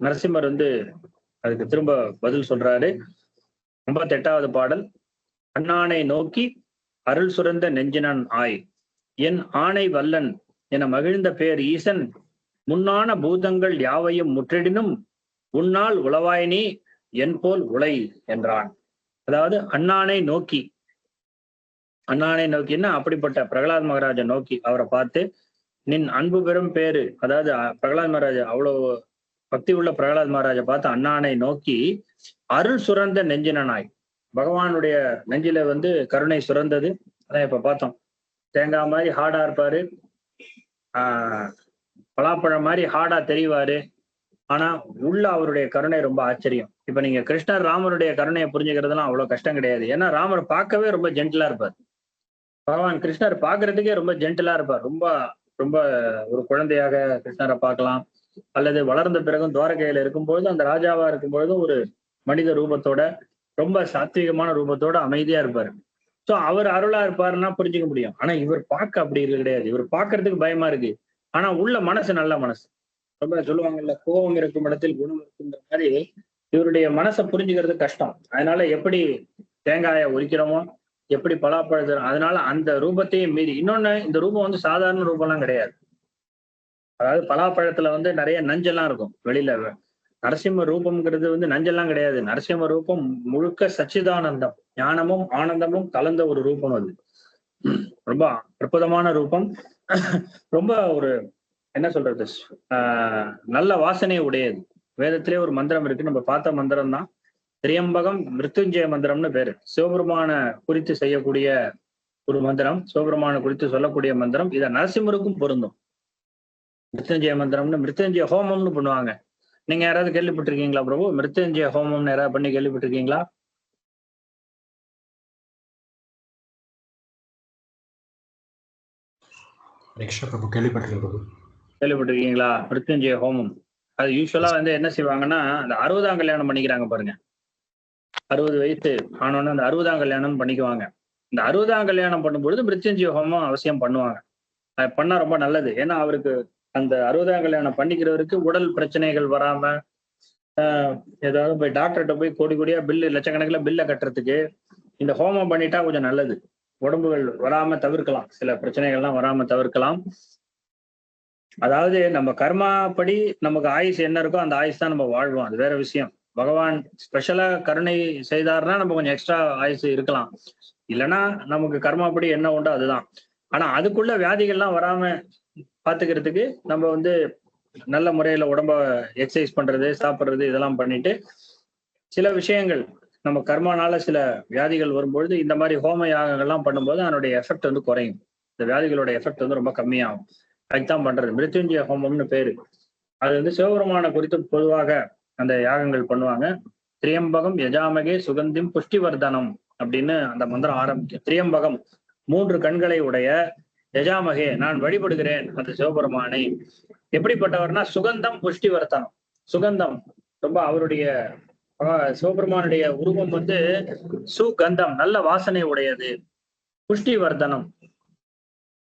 நரசிம்மர் அதுக்கு திரும்ப பதில் சொல்றாரு. 58வது பாடல். அண்ணானை நோக்கி அருள் சுரந்த நெஞ்சினன் ஆய், என் ஆணை வல்லன் என மகிழ்ந்த பேர் ஈசன், முன்னான பூதங்கள் யாவையும் முற்றிடினும் உன்னால் உளவாயினி என் போல் உலை என்றான். அதாவது அண்ணானை நோக்கின்னா அப்படிப்பட்ட பிரகலாத் மகாராஜை நோக்கி அவரை பார்த்து, நின் அன்பு பெரும் பேரு, அதாவது பிரகலாத் மகாராஜா அவ்வளவு பக்தி உள்ள பிரகலாத் மகாராஜா பார்த்து அண்ணானை நோக்கி அருள் சுரந்த நெஞ்சினனாய். பகவானுடைய நெஞ்சில வந்து கருணை சுரந்தது. அதான் இப்ப பார்த்தோம். தேங்காய் மாதிரி ஹார்டா இருப்பாரு, பலாப்பழம் மாதிரி ஹார்டா தெரிவாரு. ஆனா உள்ள அவருடைய கருணை ரொம்ப ஆச்சரியம். இப்ப நீங்க கிருஷ்ணர் ராமருடைய கருணையை புரிஞ்சுக்கிறதுலாம் அவ்வளவு கஷ்டம் கிடையாது. ஏன்னா ராமர் பார்க்கவே ரொம்ப ஜென்டிலா இருப்பார். பகவான் கிருஷ்ணர் பார்க்கறதுக்கே ரொம்ப ஜென்டிலா இருப்பார். ரொம்ப ரொம்ப ஒரு குழந்தையாக கிருஷ்ணரை பார்க்கலாம். அல்லது வளர்ந்த பிறகும் துவாரகையில இருக்கும்பொழுது, அந்த ராஜாவா இருக்கும்பொழுது ஒரு மனித ரூபத்தோட, ரொம்ப சாத்வீகமான ரூபத்தோட அமைதியா இருப்பாரு. சோ அவர் அருளா இருப்பாருன்னா புரிஞ்சுக்க முடியும். ஆனா இவர் பார்க்க அப்படி கிடையாது. இவர் பார்க்கறதுக்கு பயமா இருக்கு. ஆனா உள்ள மனசு நல்ல மனசு. ரொம்ப சொல்லுவாங்கல்ல, கோபம் இருக்கும் இடத்தில் குணம் இருக்குன்ற மாதிரி இவருடைய மனசை புரிஞ்சுக்கிறது கஷ்டம். அதனால எப்படி தேங்காயை உரிக்கிறோமோ, எப்படி பலாப்பழம், அதனால அந்த ரூபத்தையும் மீறி. இன்னொன்னு, இந்த ரூபம் வந்து சாதாரண ரூபம்லாம் கிடையாது. அதாவது பலாப்பழத்துல வந்து நிறைய நஞ்செல்லாம் இருக்கும் வெளியில. நரசிம்ம ரூபம்ங்கிறது வந்து நஞ்செல்லாம் கிடையாது. நரசிம்ம ரூபம் முழுக்க சச்சிதானந்தம், ஞானமும் ஆனந்தமும் கலந்த ஒரு ரூபம். அது ரொம்ப அற்புதமான ரூபம். ரொம்ப ஒரு என்ன சொல்றது, நல்ல வாசனை உடையது. வேதத்திலே ஒரு மந்திரம் இருக்கு, நம்ம பார்த்த மந்திரம் தான். திரியம்பகம் மிருத்யுஞ்சய மந்திரம்னு பேரு. சிவபெருமான குறித்து செய்யக்கூடிய ஒரு மந்திரம், சிவபெருமான குறித்து சொல்லக்கூடிய மந்திரம். இதை நரசிம்மருக்கும் பொருந்தும். மிருத்யுஞ்சய மந்திரம்னு, மிருத்யுஞ்சய ஹோமம்னு பண்ணுவாங்க. நீங்க யாராவது கேள்விப்பட்டிருக்கீங்களா பிரபு? மிருத்யுஞ்சய ஹோமம்னு யாராவது பண்ணி கேள்விப்பட்டிருக்கீங்களா? பிரபு கேள்விப்பட்டிருக்கேன் பிரபு. கேள்விப்பட்டிருக்கீங்களா? மிருத்யுஞ்சய ஹோமம் அது யூஸ்வலா வந்து என்ன செய்வாங்கன்னா, அந்த 60ஆம் கல்யாணம் பண்ணிக்கிறாங்க பாருங்க. 60 வயசு ஆனோன்னு அந்த 60ஆம் கல்யாணம் பண்ணிக்குவாங்க. இந்த 60ஆம் கல்யாணம் பண்ணும்பொழுது மிருத்யுஞ்சய ஹோமம் அவசியம் பண்ணுவாங்க. அது பண்ணா ரொம்ப நல்லது. ஏன்னா அவருக்கு அந்த 60ஆம் கல்யாணம் பண்ணிக்கிறவருக்கு உடல் பிரச்சனைகள் வராம, ஏதாவது போய் டாக்டர்கிட்ட போய் கோடி கோடியா பில்லு, லட்சக்கணக்கில் பில்லை கட்டுறதுக்கு இந்த ஹோமம் பண்ணிட்டா கொஞ்சம் நல்லது. உடம்புகள் வராம தவிர்க்கலாம், சில பிரச்சனைகள்லாம் வராம தவிர்க்கலாம். அதாவது நம்ம கர்மாப்படி நமக்கு ஆயுசு என்ன இருக்கோ அந்த ஆயுசு தான் நம்ம வாழ்வோம். அது வேற விஷயம். பகவான் ஸ்பெஷலா கருணை செய்தாருன்னா நம்ம கொஞ்சம் எக்ஸ்ட்ரா ஆயுசு இருக்கலாம். இல்லைன்னா நமக்கு கர்மாப்படி என்ன உண்டோ அதுதான். ஆனா அதுக்குள்ள வியாதிகள்லாம் வராம பாத்துக்கிறதுக்கு நம்ம வந்து நல்ல முறையில உடம்ப எக்ஸசைஸ் பண்றது, சாப்பிட்றது, இதெல்லாம் பண்ணிட்டு, சில விஷயங்கள் நம்ம கர்மானால சில வியாதிகள் வரும்பொழுது இந்த மாதிரி ஹோம யாகங்கள்லாம் பண்ணும்போது அதனுடைய எஃபெக்ட் வந்து குறையும். இந்த வியாதிகளோட எஃபெக்ட் வந்து ரொம்ப கம்மியாகும். அதுதான் பண்றது மிருத்யுஞ்சய ஹோமம்னு பேரு. அது வந்து சிவபெருமான குறித்து பொதுவாக அந்த யாகங்கள் பண்ணுவாங்க. திரியம்பகம் யஜாமகே சுகந்திம் புஷ்டிவர்தனம் அப்படின்னு அந்த மந்திரம் ஆரம்பிக்கும். திரியம்பகம் 3 கண்களை உடைய, யஜாமகே நான் வழிபடுகிறேன் அந்த சிவபெருமானை. எப்படிப்பட்டவர்னா சுகந்தம் புஷ்டிவர்த்தனம். சுகந்தம் ரொம்ப அவருடைய சிவபெருமானுடைய உருவம் வந்து சுகந்தம், நல்ல வாசனை உடையது. புஷ்டிவர்தனம்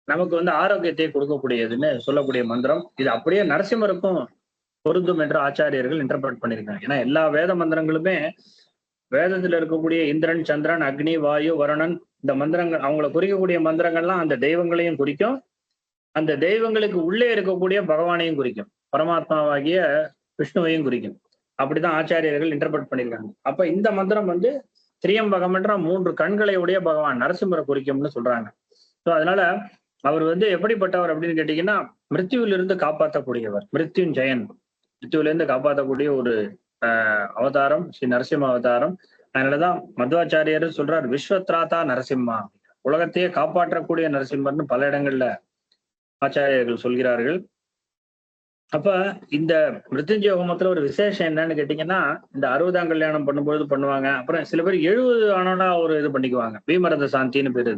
நமக்கு வந்து ஆரோக்கியத்தை கொடுக்கக்கூடியதுன்னு சொல்லக்கூடிய மந்திரம். இது அப்படியே நரசிம்மருக்கும் பொருந்தும் என்று ஆச்சாரியர்கள் இன்டர்பிரட் பண்ணியிருக்காங்க. ஏன்னா எல்லா வேத மந்திரங்களுமே, வேதத்துல இருக்கக்கூடிய இந்திரன், சந்திரன், அக்னி, வாயு, வருணன், இந்த மந்திரங்கள் அவங்களை குறிக்கக்கூடிய மந்திரங்கள்லாம் அந்த தெய்வங்களையும் குறிக்கும். அந்த தெய்வங்களுக்கு உள்ளே இருக்கக்கூடிய பகவானையும் குறிக்கும். பரமாத்மாவாகிய விஷ்ணுவையும் குறிக்கும். அப்படிதான் ஆச்சாரியர்கள் இன்டர்பிரட் பண்ணியிருக்காங்க. அப்ப இந்த மந்திரம் வந்து திரியம்பகம் என்ற 3 கண்களை உடைய பகவான் நரசிம்மரை குறிக்கும்னு சொல்றாங்க. ஸோ அதனால அவர் வந்து எப்படிப்பட்டவர் அப்படின்னு கேட்டீங்கன்னா, மிருத்யுவிலிருந்து காப்பாற்றக்கூடியவர். மிருத்யுஞ்சயன், மிருத்யுவிலிருந்து காப்பாற்றக்கூடிய ஒரு அவதாரம் ஸ்ரீ நரசிம்ம அவதாரம். அதனாலதான் மத்வாச்சாரியர் சொல்றார், விஸ்வத்ராதா நரசிம்மா, உலகத்தையே காப்பாற்றக்கூடிய நரசிம்மர்னு பல இடங்கள்ல ஆச்சாரியர்கள் சொல்கிறார்கள். அப்ப இந்த மிருத்யுஞ்சய ஹோமத்துல ஒரு விசேஷம் என்னன்னு கேட்டீங்கன்னா, இந்த 60ஆம் கல்யாணம் பண்ணும்பொழுது பண்ணுவாங்க. அப்புறம் சில பேர் 70 ஆனோன்னா ஒரு இது பண்ணிக்குவாங்க, பீமரத சாந்தின்னு பேரு,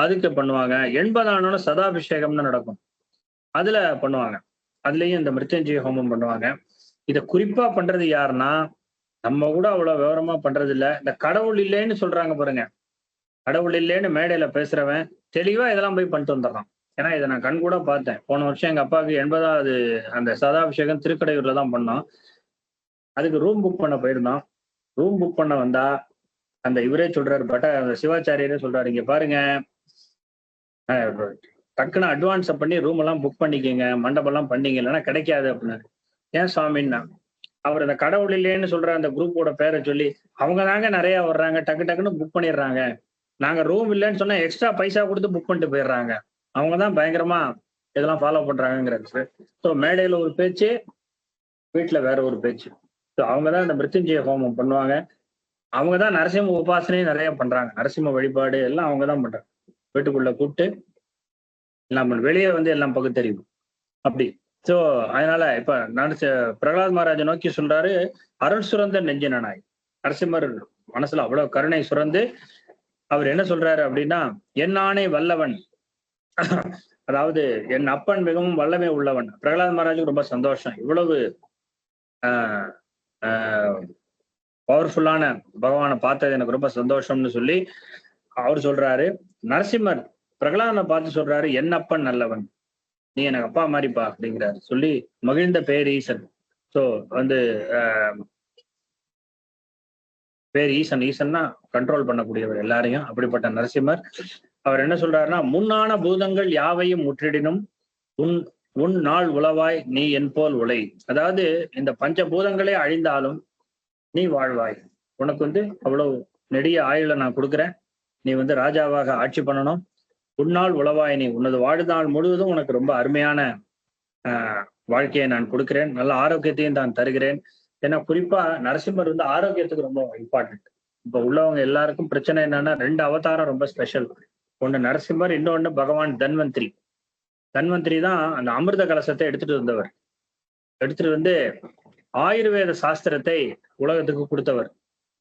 அதுக்கு பண்ணுவாங்க. 80 ஆனோன்னு சதாபிஷேகம்னு நடக்கும், அதுல பண்ணுவாங்க. அதுலயும் இந்த மிருத்யுஞ்சய ஹோமம் பண்ணுவாங்க. இதை குறிப்பா பண்றது யாருன்னா, நம்ம கூட அவ்வளவு விவரமா பண்றது இல்ல. இந்த கடவுள் இல்லைன்னு சொல்றாங்க பாருங்க, கடவுள் இல்லைன்னு மேடையில பேசுறவன் தெளிவா இதெல்லாம் போய் பண்ணிட்டு வந்துடுறான். ஏன்னா இதை நான் கண் கூட பார்த்தேன். போன வருஷம் எங்க அப்பாவுக்கு 80வது அந்த சதாபிஷேகம் திருக்கடையூர்ல தான் பண்ணோம். அதுக்கு ரூம் புக் பண்ண போயிருந்தோம். ரூம் புக் பண்ண வந்தா அந்த இவரே சொல்றாரு, அந்த சிவாச்சாரியரே சொல்றாரு, இங்க பாருங்க, டக்குன்னு அட்வான்ஸை பண்ணி ரூம் எல்லாம் புக் பண்ணிக்கோங்க, மண்டபம் எல்லாம் பண்ணீங்க, இல்லைன்னா கிடைக்காது அப்படின்னு. ஏன் சுவாமின்னா, அவர் அந்த கடவுள் இல்லைன்னு சொல்ற அந்த குரூப்போட பேரை சொல்லி, அவங்க தாங்க நிறைய வர்றாங்க, டக்கு டக்குன்னு புக் பண்ணிடுறாங்க. நாங்க ரூம் இல்லைன்னு சொன்னா எக்ஸ்ட்ரா பைசா கொடுத்து புக் பண்ணிட்டு போயிடுறாங்க. அவங்க தான் பயங்கரமா இதெல்லாம் ஃபாலோ பண்றாங்கிறாரு சார். ஸோ மேடையில ஒரு பேச்சு, வீட்டுல வேற ஒரு பேச்சு. ஸோ அவங்கதான் இந்த மிருத்யுஞ்சய ஹோமம் பண்ணுவாங்க. அவங்கதான் நரசிம்ம உபாசனையும் நிறைய பண்றாங்க. நரசிம்ம வழிபாடு எல்லாம் அவங்கதான் பண்றாங்க. வீட்டுக்குள்ள கூப்பிட்டு எல்லாம் வெளியே வந்து எல்லாம் பகுத்தறிவு அப்படி. சோ அதனால இப்ப பிரகலாத் மகாராஜை நோக்கி சொல்றாரு, அருள் சுரந்த நெஞ்சினாய். நரசிம்மர் மனசுல அவ்வளவு கருணை சுரந்து அவர் என்ன சொல்றாரு அப்படின்னா, என் ஆணை வல்லவன், அதாவது என் அப்பன் மிகவும் வல்லமை உள்ளவன். பிரகலாத் மகாராஜுக்கு ரொம்ப சந்தோஷம், இவ்வளவு பவர்ஃபுல்லான பகவானை பார்த்தது எனக்கு ரொம்ப சந்தோஷம்னு சொல்லி அவர் சொல்றாரு. நரசிம்மர் பிரகலாதனை பார்த்து சொல்றாரு, என் அப்பன் நல்லவன், நீ எனக்கு அப்பா மாதிரிப்பா அப்படிங்கிறாரு. சொல்லி மகிழ்ந்த பேர் ஈசன். ஸோ வந்து பேர் ஈசன், ஈசன்னா கண்ட்ரோல் பண்ணக்கூடியவர் எல்லாரையும். அப்படிப்பட்ட நரசிம்மர் அவர் என்ன சொல்றாருன்னா, முன்னான பூதங்கள் யாவையும் முற்றிடினும் உன் நாள் உளவாய் நீ என் போல் உலை. அதாவது இந்த பஞ்ச பூதங்களே அழிந்தாலும் நீ வாழ்வாய். உனக்கு வந்து அவ்வளவு நெடிய ஆயுளை நான் கொடுக்குறேன். நீ வந்து ராஜாவாக ஆட்சி பண்ணணும். உன்னால் உளவாய் நீ, உனது வாழ்நாள் முழுவதும் உனக்கு ரொம்ப அருமையான வாழ்க்கையை நான் கொடுக்கிறேன். நல்ல ஆரோக்கியத்தையும் நான் தருகிறேன். ஏன்னா குறிப்பா நரசிம்மர் வந்து ஆரோக்கியத்துக்கு ரொம்ப இம்பார்ட்டன்ட். இப்ப உள்ளவங்க எல்லாருக்கும் பிரச்சனை என்னன்னா, 2 அவதாரம் ரொம்ப ஸ்பெஷல். ஒண்ணு நரசிம்மர், இன்னொன்னு பகவான் தன்வந்திரி. தன்வந்திரி தான் அந்த அமிர்த கலசத்தை எடுத்துட்டு வந்தவர். எடுத்துட்டு வந்து ஆயுர்வேத சாஸ்திரத்தை உலகத்துக்கு கொடுத்தவர்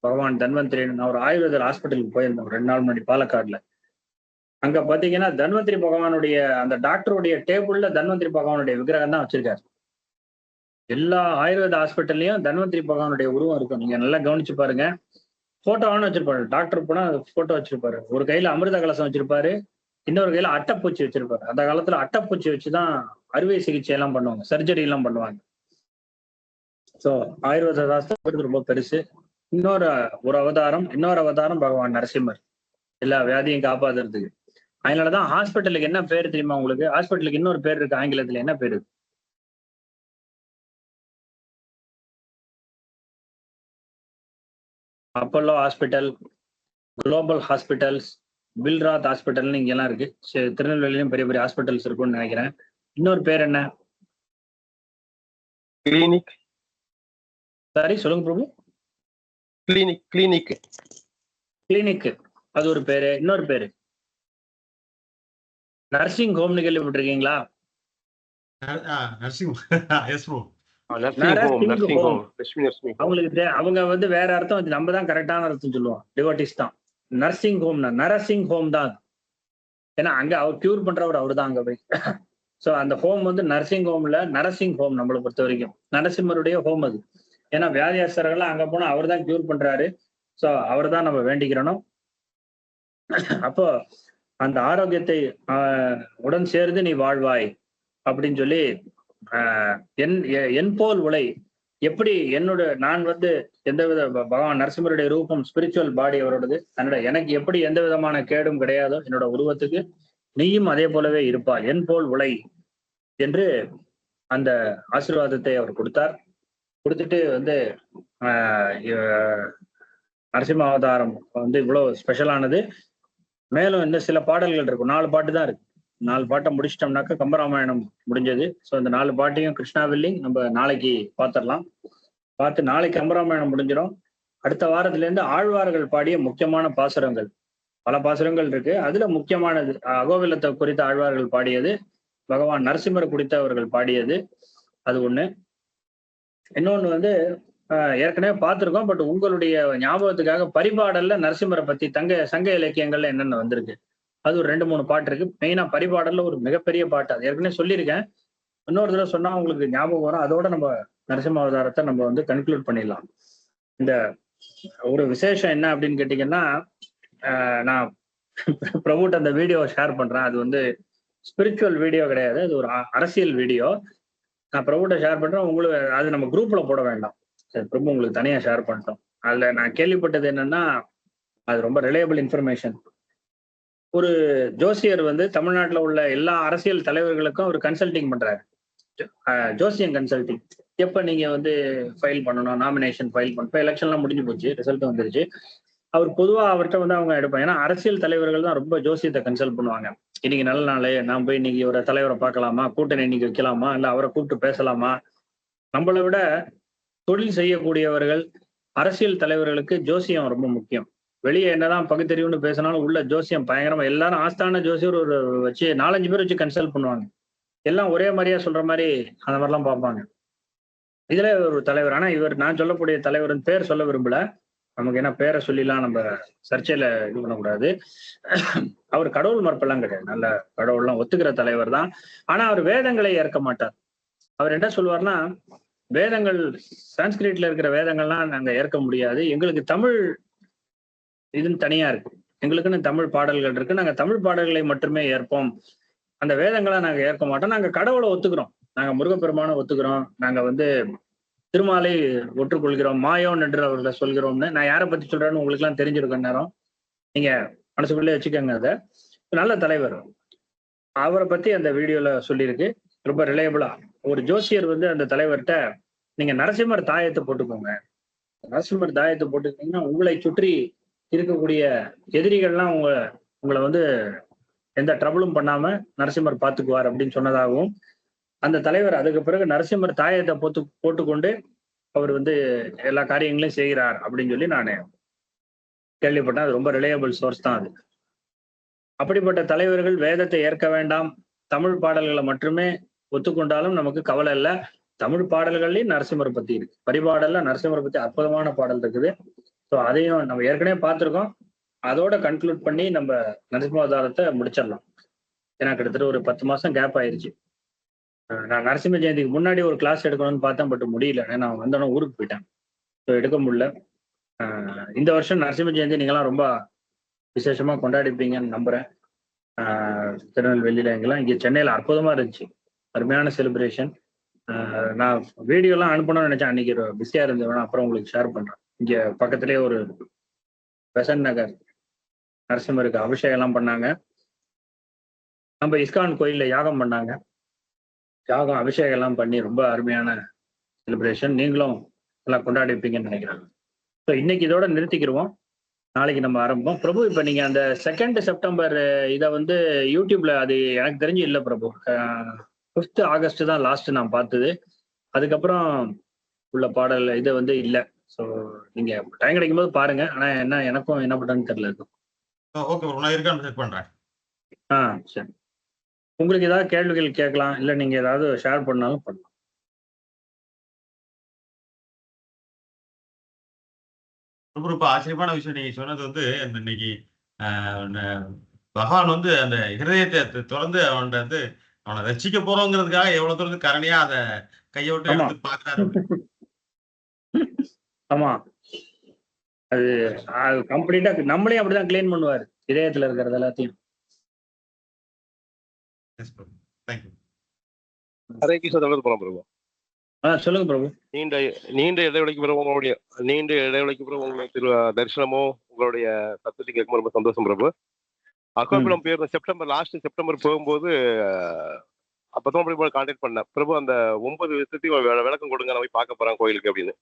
பகவான் தன்வந்திரி. நான் ஒரு ஆயுர்வேத ஹாஸ்பிட்டலுக்கு போயிருந்தேன் 2 நாள் முன்னாடி பாலக்காடுல. அங்க பாத்தீங்கன்னா தன்வந்திரி பகவானுடைய அந்த டாக்டருடைய டேபிள்ல தன்வந்திரி பகவானுடைய விக்கிரகம் தான் வச்சிருக்காரு. எல்லா ஆயுர்வேத ஹாஸ்பிட்டல்லையும் தன்வந்திரி பகவானுடைய உருவம் இருக்கும். நீங்க நல்லா கவனிச்சு பாருங்க. போட்டோவானு வச்சிருப்பாரு. டாக்டர் போனா போட்டோ வச்சிருப்பாரு. ஒரு கையில அமிர்த கலசம் வச்சிருப்பாரு, இன்னொரு கையில அட்டைப்பூச்சி வச்சிருப்பாரு. அந்த காலத்துல அட்டைப்பூச்சி வச்சுதான் அறுவை சிகிச்சை எல்லாம் பண்ணுவாங்க, சர்ஜரி எல்லாம் பண்ணுவாங்க. ஸோ ஆயுர்வேத சாஸ்திரம் ரொம்ப பெருசு. இன்னொரு அவதாரம் பகவான் நரசிம்மர், எல்லா வியாதியும் காப்பாத்துறதுக்கு. அதனாலதான் ஹாஸ்பிட்டலுக்கு என்ன பேரு தெரியுமா உங்களுக்கு? ஹாஸ்பிட்டலுக்கு இன்னொரு பேர் இருக்கு ஆங்கிலத்துல. என்ன பேரு? Apollo hospital, global hospitals, Billroth ஹாஸ்பிட்டல்னு இங்கெல்லாம் இருக்கு. திருநெல்வேலியிலும் பெரிய பெரிய ஹாஸ்பிட்டல்ஸ் இருக்கும்னு நினைக்கிறேன். இன்னொரு பேர் என்ன? கிளினிக். சாரி, சொல்லுங்க பிரபு. கிளினிக் அது ஒரு பேரு. இன்னொரு பேரு நர்சிங் ஹோம்னு கேள்விப்பட்டிருக்கீங்களா? அவங்களுக்கு அவங்க வந்து வேற அர்த்தம் வச்சு, நம்ம தான் கரெக்டான அர்த்தம் சொல்லுவோம். டிவோட்டிஸ் தான். நர்சிங் ஹோம்னா நரசிங் ஹோம் தான். ஏன்னா அங்க அவர் கியூர் பண்றவர் அவரு தான் அங்க போய். ஸோ அந்த ஹோம் வந்து நர்சிங் ஹோம்ல நரசிங் ஹோம் நம்மளை பொறுத்த வரைக்கும். நரசிம்மருடைய ஹோம் அது. ஏன்னா வியாதியாசர்கள்லாம் அங்க போனா அவர் தான் கியூர் பண்றாரு. ஸோ அவர் தான் நம்ம வேண்டிக்கிறணும். அப்போ அந்த ஆரோக்கியத்தை உடன் சேர்ந்து நீ வாழ்வாய் அப்படின்னு சொல்லி என் போல் உலை. எப்படி நான் வந்து எந்தவித பகவான் நரசிம்மருடைய ரூபம் ஸ்பிரிச்சுவல் பாடி அவரோடது. அதனால எனக்கு எப்படி எந்த விதமான கேடும் கிடையாதோ என்னோட உருவத்துக்கு, நீயும் அதே போலவே இருப்பாய், என் போல் உலை என்று அந்த ஆசீர்வாதத்தை அவர் கொடுத்தார். கொடுத்துட்டு வந்து நரசிம்ம அவதாரம் வந்து இவ்வளவு ஸ்பெஷலானது. மேலும் இன்னும் சில பாடல்கள் இருக்கும். 4 பாட்டு தான் இருக்கு. 4 பாட்டை முடிச்சிட்டோம்னாக்க கம்பராமாயணம் முடிஞ்சது. ஸோ இந்த 4 பாட்டையும் கிருஷ்ணாவில்லி நம்ம நாளைக்கு பார்த்துடலாம். பார்த்து நாளைக்கு கம்பராமாயணம் முடிஞ்சிடும். அடுத்த வாரத்துல இருந்து ஆழ்வார்கள் பாடிய முக்கியமான பாசுரங்கள், பல பாசுரங்கள் இருக்கு. அதுல முக்கியமானது அகோபிலத்தை குறித்த ஆழ்வார்கள் பாடியது, பகவான் நரசிம்மர் குறித்த அவர்கள் பாடியது, அது ஒண்ணு. இன்னொன்னு வந்து ஏற்கனவே பார்த்துருக்கோம். பட் உங்களுடைய ஞாபகத்துக்காக பரிபாடல்ல நரசிம்மரை பத்தி சங்க இலக்கியங்கள்ல என்னென்ன வந்திருக்கு அது ஒரு 2-3 பாட்டு இருக்கு. மெயினா பரிபாடல்ல ஒரு மிகப்பெரிய பாட்டு, அது ஏற்கனவே சொல்லியிருக்கேன். இன்னொரு தடவை சொன்னா உங்களுக்கு ஞாபகம் வரும். அதோட நம்ம நரசிம்ம அவதாரத்தை நம்ம வந்து கன்க்ளூட் பண்ணிடலாம். இந்த ஒரு விசேஷம் என்ன அப்படின்னு கேட்டீங்கன்னா, நான் பிரபுட்ட அந்த வீடியோவை ஷேர் பண்றேன். அது வந்து ஸ்பிரிச்சுவல் வீடியோ கிடையாது, அது ஒரு அரசியல் வீடியோ. நான் பிரபுட்ட ஷேர் பண்றேன். உங்களுக்கு அது நம்ம குரூப்ல போட வேண்டாம். சரி, பிரபு உங்களுக்கு தனியா ஷேர் பண்ணிட்டோம். அதுல நான் கேள்விப்பட்டது என்னன்னா, அது ரொம்ப ரிலையபிள் இன்ஃபர்மேஷன். ஒரு ஜோசியர் வந்து தமிழ்நாட்டில் உள்ள எல்லா அரசியல் தலைவர்களுக்கும் ஒரு கன்சல்டிங் பண்றாரு. ஜோசியம் கன்சல்டிங். எப்ப நீங்க வந்து ஃபைல் பண்ணணும், நாமினேஷன் ஃபைல் பண்ண, எலெக்ஷன்லாம் முடிஞ்சு போச்சு, ரிசல்ட் வந்துருச்சு. அவர் பொதுவா அவர்கிட்ட வந்து அவங்க எடுப்பாங்க. ஏன்னா அரசியல் தலைவர்கள் தான் ரொம்ப ஜோசியத்தை கன்சல்ட் பண்ணுவாங்க. இன்னைக்கு நல்ல நாள், நான் போய் இன்னைக்கு ஒரு தலைவரை பார்க்கலாமா, கூட்டணி இன்னைக்கு வைக்கலாமா, இல்ல அவரை கூப்பிட்டு பேசலாமா. நம்மளை விட தொழில் செய்யக்கூடியவர்கள், அரசியல் தலைவர்களுக்கு ஜோசியம் ரொம்ப முக்கியம். வெளியே என்னதான் பகுத்தறிவுன்னு பேசினாலும் உள்ள ஜோசியம் பயங்கரமா, எல்லாரும் ஆஸ்தான ஜோசியர் ஒரு வச்சு 4-5 பேர் வச்சு கன்சல்ட் பண்ணுவாங்க. எல்லாம் ஒரே மாதிரியா சொல்ற மாதிரி அந்த மாதிரிலாம் பார்ப்பாங்க. இதுல ஒரு தலைவர், ஆனா இவர் நான் சொல்லக்கூடிய தலைவரின் பேர் சொல்ல விரும்பல. நமக்கு என்ன பேரை சொல்லிலாம் நம்ம சர்ச்சையில இது பண்ணக்கூடாது. அவர் கடவுள் மறுப்பெல்லாம் கிடையாது, நல்ல கடவுள்லாம் ஒத்துக்கிற தலைவர் தான். ஆனா அவர் வேதங்களை ஏற்க மாட்டார். அவர் என்ன சொல்லுவார்னா, வேதங்கள் சான்ஸ்கிரிட்ல இருக்கிற வேதங்கள்லாம் நாங்க ஏற்க முடியாது, எங்களுக்கு தமிழ் இதுன்னு தனியா இருக்கு, எங்களுக்குன்னு தமிழ் பாடல்கள் இருக்கு, நாங்க தமிழ் பாடல்களை மட்டுமே ஏற்போம், அந்த வேதங்களை நாங்க ஏற்க மாட்டோம், நாங்க கடவுளை ஒத்துக்கிறோம், நாங்க முருகப்பெருமானை ஒத்துக்கிறோம், நாங்க வந்து திருமாலை ஒற்றுக்கொள்கிறோம், மாயோன் என்று அவர்களை சொல்கிறோம்னு. நான் யாரை பத்தி சொல்றேன்னு உங்களுக்கு எல்லாம் தெரிஞ்சிருக்கும் நேரம், நீங்க மனசுக்குள்ளே வச்சுக்கோங்க. அதை நல்ல தலைவர், அவரை பத்தி அந்த வீடியோல சொல்லியிருக்கு, ரொம்ப ரிலையபிளா. ஒரு ஜோசியர் வந்து அந்த தலைவர்கிட்ட, நீங்க நரசிம்மர் தாயத்தை போட்டுக்கோங்க, நரசிம்மர் தாயத்தை போட்டுக்கிட்டீங்கன்னா உங்களை சுற்றி இருக்கக்கூடிய எதிரிகள்லாம் உங்களை வந்து எந்த ட்ரபிளும் பண்ணாம நரசிம்மர் பார்த்துக்குவார் அப்படின்னு சொன்னதாகவும், அந்த தலைவர் அதுக்கு பிறகு நரசிம்மர் தாயத்தை போட்டுக்கொண்டு அவர் வந்து எல்லா காரியங்களையும் செய்கிறார் அப்படின்னு சொல்லி நான் கேள்விப்பட்டேன். அது ரொம்ப ரிலையபிள் சோர்ஸ் தான் அது. அப்படிப்பட்ட தலைவர்கள் வேதத்தை ஏற்க வேண்டாம், தமிழ் பாடல்களை மட்டுமே ஒத்துக்கொண்டாலும் நமக்கு கவலை இல்லை. தமிழ் பாடல்கள்லயும் நரசிம்மரை பத்தி இருக்கு, பரிபாடல்ல நரசிம்மரை பத்தி அற்புதமான பாடல் இருக்குது. ஸோ அதையும் நம்ம ஏற்கனவே பார்த்துருக்கோம். அதோட கன்க்ளூட் பண்ணி நம்ம நரசிம்மாவதாரத்தை முடிச்சிடலாம். ஏன்னா கிட்டத்தட்ட ஒரு 10 மாசம் கேப் ஆயிருச்சு. நான் நரசிம்ம ஜெயந்திக்கு முன்னாடி ஒரு கிளாஸ் எடுக்கணும்னு பார்த்தேன், பட் முடியல, ஏன்னா நான் வந்தோடனே ஊருக்கு போயிட்டேன், ஸோ எடுக்க முடியல. இந்த வருஷம் நரசிம்ம ஜெயந்தி நீங்களாம் ரொம்ப விசேஷமா கொண்டாடிப்பீங்கன்னு நம்புறேன். திருநெல்வேலியில எங்கெல்லாம், இங்கே சென்னையில அற்புதமா இருந்துச்சு, அருமையான செலிப்ரேஷன். நான் வீடியோலாம் அனுப்பணும்னு நினைச்சேன், அன்னைக்கு பிஸியா இருந்தேன், அப்புறம் உங்களுக்கு ஷேர் பண்றேன். இங்க பக்கத்திலேயே ஒரு பெசன்ட் நகர் நரசிம்மருக்கு அபிஷேகம் எல்லாம் பண்ணாங்க. நம்ம இஸ்கான் கோயில்ல யாகம் பண்ணாங்க, யாகம் அபிஷேகம் எல்லாம் பண்ணி ரொம்ப அருமையான செலிப்ரேஷன். நீங்களும் எல்லாம் கொண்டாடிப்பீங்கன்னு நினைக்கிறேன். ஸோ இன்னைக்கு இதோட நிறுத்திக்கிடுவோம், நாளைக்கு நம்ம ஆரம்பிப்போம். பிரபு, இப்போ நீங்க அந்த 2 செப்டம்பர் இதை வந்து யூடியூப்ல, அது எனக்கு தெரிஞ்சு இல்லை பிரபு, 5 ஆகஸ்ட் தான் லாஸ்ட் நான் பார்த்தது. அதுக்கப்புறம் உள்ள பாடல் இது வந்து இல்லை. ஸோ நீங்க டைம் கிடைக்கும் போது பாருங்க. ஆனா எனக்கும் என்ன பண்றதுன்னு தெரியல. ஓகே ப்ரோ, நான் இருக்கான்னு செக் பண்றேன். சரி, உங்களுக்கு ஏதாவது கேள்விகள் கேட்கலாம், இல்லை நீங்க ஏதாவது ஷேர் பண்ணாலும் பண்ணலாம். ரொம்ப ஆச்சரியமான விஷயம் நீங்க சொன்னது வந்து, இன்னைக்கு பகவான் வந்து அந்த ஹிருதயத்தை திறந்து அவனை ரசிக்க போறோங்கிறதுக்காக எவ்வளவு தூரத்துக்கு கரணியா அதை கையை விட்டு எடுத்து பாக்குறாரு. ஆமா, அது கம்ப்ளீட்டா நம்மளையும் அப்படிதான் கிளீன் பண்ணுவாரு, இதயத்துல இருக்கிறது எல்லாத்தையும். ஹரே கிருஷ்ணா தொடர்ந்து போலாம் பிரபு. சொல்லுங்க பிரபு. நீண்ட இடைவெளிக்கு பிறகு உங்களுடைய தரிசனமோ உங்களுடைய சத்தத்தை கேட்கும் ரொம்ப சந்தோஷம் பிரபு. அகோபிலம் போயிருந்த லாஸ்ட் செப்டம்பர் போகும்போது அப்பதான் கான்டாக்ட் பண்ணேன் பிரபு, அந்த 9 விஷயத்தையும் விளக்கம் கொடுங்க, நான் போய் பார்க்க போறேன் கோயிலுக்கு அப்படின்னு.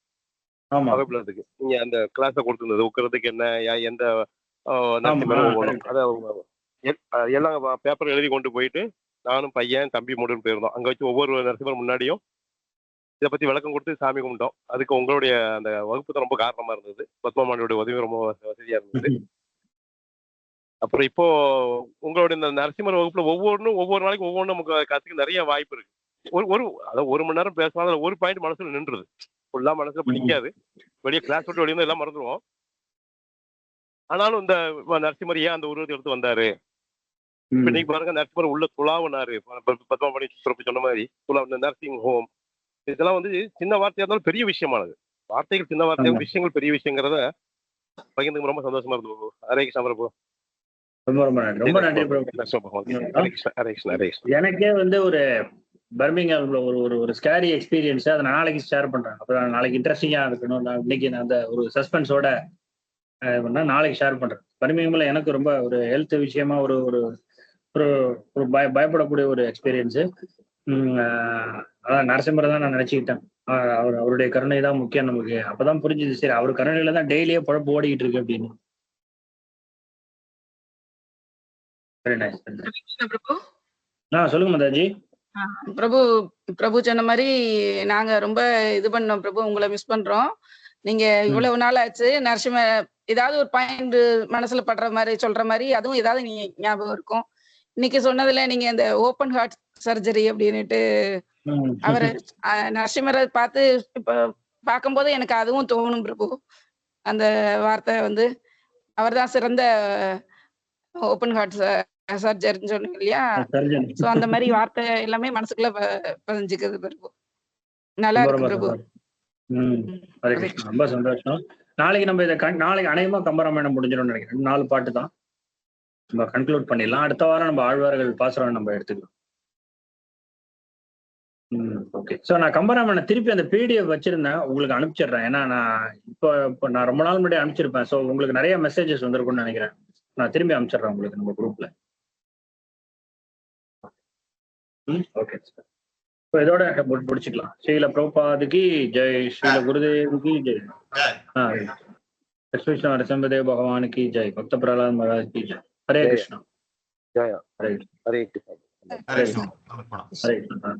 அகோபிலத்துக்கு நீங்க அந்த கிளாஸ கொடுத்துருந்தது, உட்கறதுக்கு என்ன, எந்த எல்லாம் பேப்பர் எழுதி கொண்டு போயிட்டு நானும் பையன் தம்பி மூணு போயிருந்தோம். அங்க வச்சு ஒவ்வொரு நரசிம்மர் முன்னாடியும் இதை பத்தி விளக்கம் கொடுத்து சாமி கும்பிட்டோம். அதுக்கு உங்களுடைய அந்த வகுப்பு தான் ரொம்ப காரணமா இருந்தது, பத்மாமானியோட உதவி ரொம்ப வசதியா இருந்தது. அப்புறம் இப்போ உங்களுடைய இந்த நரசிம்மர் வகுப்புல ஒவ்வொரு நாளைக்கு ஒவ்வொன்றும் நமக்கு கத்துக்க நிறைய வாய்ப்பு இருக்கு. அதாவது 1 மணி நேரம் பேசினாலும் ஒரு பாயிண்ட் மனசுல நின்றுது, ஃபுல்லா மனசுல பிடிக்காது, வெளியே கிளாஸ் விட்டு வெளியே எல்லாம் மறந்துடுவோம். ஆனாலும் இந்த நரசிம்மர் ஏன் அந்த உருவத்தை எடுத்து வந்தாரு, இப்ப இன்னைக்கு பாருங்க நரசிம்மர் உள்ள துளாவுனாரு, பத்மாமணி சொன்ன மாதிரி நர்சிங் ஹோம், இதெல்லாம் வந்து சின்ன வார்த்தையா இருந்தாலும் பெரிய விஷயமானது. வார்த்தைகள் சின்ன வார்த்தையாக, விஷயங்கள் பெரிய விஷயங்கிறத பகிர்ந்து ரொம்ப சந்தோஷமா இருந்தது. ஹரே கிருஷ்ணா பிரபு. ரொம்ப நன்றி பிரபு. எனக்கே வந்து ஒரு பர்மிங்ஹாம்ல ஒரு ஸ்கேரி எக்ஸ்பீரியன்ஸ், அதை நான் நாளைக்கு ஷேர் பண்றேன். அப்புறம் நாளைக்கு இன்ட்ரெஸ்டிங்கா இருக்கணும், நான் இன்னைக்கு நான் அந்த ஒரு சஸ்பென்ஸோட நாளைக்கு ஷேர் பண்றேன். பர்மிங்ஹாம்ல எனக்கு ரொம்ப ஒரு ஹெல்த் விஷயமா ஒரு ஒரு ஒரு பயப்படக்கூடிய ஒரு எக்ஸ்பீரியன்ஸு. அதான் நரசிம்மரை தான் நான் நினைச்சுக்கிட்டேன். அவருடைய கருணை தான் முக்கியம் நமக்கு. அப்பதான் புரிஞ்சுது, சரி அவர் கருணையில தான் டெய்லியே பொழப்பு ஓடிக்கிட்டு இருக்கு அப்படின்னு. Very nice. பிரபு சொல்லுங்க மாதாஜி. பிரபு பிரபு சொன்ன மாதிரி நாங்க ரொம்ப இது பண்ணோம் பிரபு, உங்களை மிஸ் பண்றோம். நீங்க இவ்வளவு நாள் ஆச்சு. நரசிம்ம ஏதாவது ஒரு பாயிண்ட் மனசுல படுற மாதிரி சொல்ற மாதிரி அதுவும் ஏதாவது நீங்க ஞாபகம் இருக்கும். இன்னைக்கு சொன்னதுல நீங்க இந்த ஓப்பன் ஹார்ட் சர்ஜரி அப்படின்னுட்டு அவரை நரசிம்மரை பார்த்து இப்ப பார்க்கும்போது எனக்கு அதுவும் தோணும் பிரபு. அந்த வார்த்தை வந்து அவர்தான் சிறந்த ஓப்பன் ஹார்ட் சர்ஜரின்னு சொன்னீங்க இல்லையா? சோ அந்த மாதிரி வார்த்தை எல்லாமே மனசுக்குள்ள பதிஞ்சுக்குது பிரபு. நல்லா இருக்கு பிரபு. ஹரே கிருஷ்ணா. ரொம்ப சந்தோஷம். நாளைக்கு நம்ம இதை நாளைக்கு அநேகமா கம்பராமாயணம் முடிஞ்சிடும் நினைக்கிறேன். 4 பாட்டு தான் நம்ம கன்க்ளூட் பண்ணிடலாம். அடுத்த வாரம் நம்ம ஆழ்வார்கள் பாசுரம் நம்ம எடுத்துக்கலாம். ஓகே. ஸோ நான் கம்பராமாயணம் திருப்பி அந்த பிடிஎஃப் வச்சிருந்தேன், உங்களுக்கு அனுப்பிச்சிடுறேன். ஏன்னா நான் இப்போ நான் ரொம்ப நாள் முன்னாடி அனுப்பிச்சிருப்பேன். ஸோ உங்களுக்கு நிறைய மெசேஜஸ் வந்திருக்கும்னு நினைக்கிறேன். நான் திரும்பி அனுப்பிச்சிடுறேன் உங்களுக்கு நம்ம குரூப்ல. Okay sir. இப்போ இதோட முடிச்சுக்கலாம். ஸ்ரீல பிரபுபாதுக்கு ஜெய், ஸ்ரீல குருதேவுக்கு ஜெய், லட்சுமி நரசிம்மதேவ பகவானுக்கு ஜெய், பக்த பிரகலாத் மகாராஜ் की जय. हरे कृष्णा. ஜெயா. हरे ஹரே கிருஷ்ணா. ஹரே கிருஷ்ணா. हरे कृष्णा.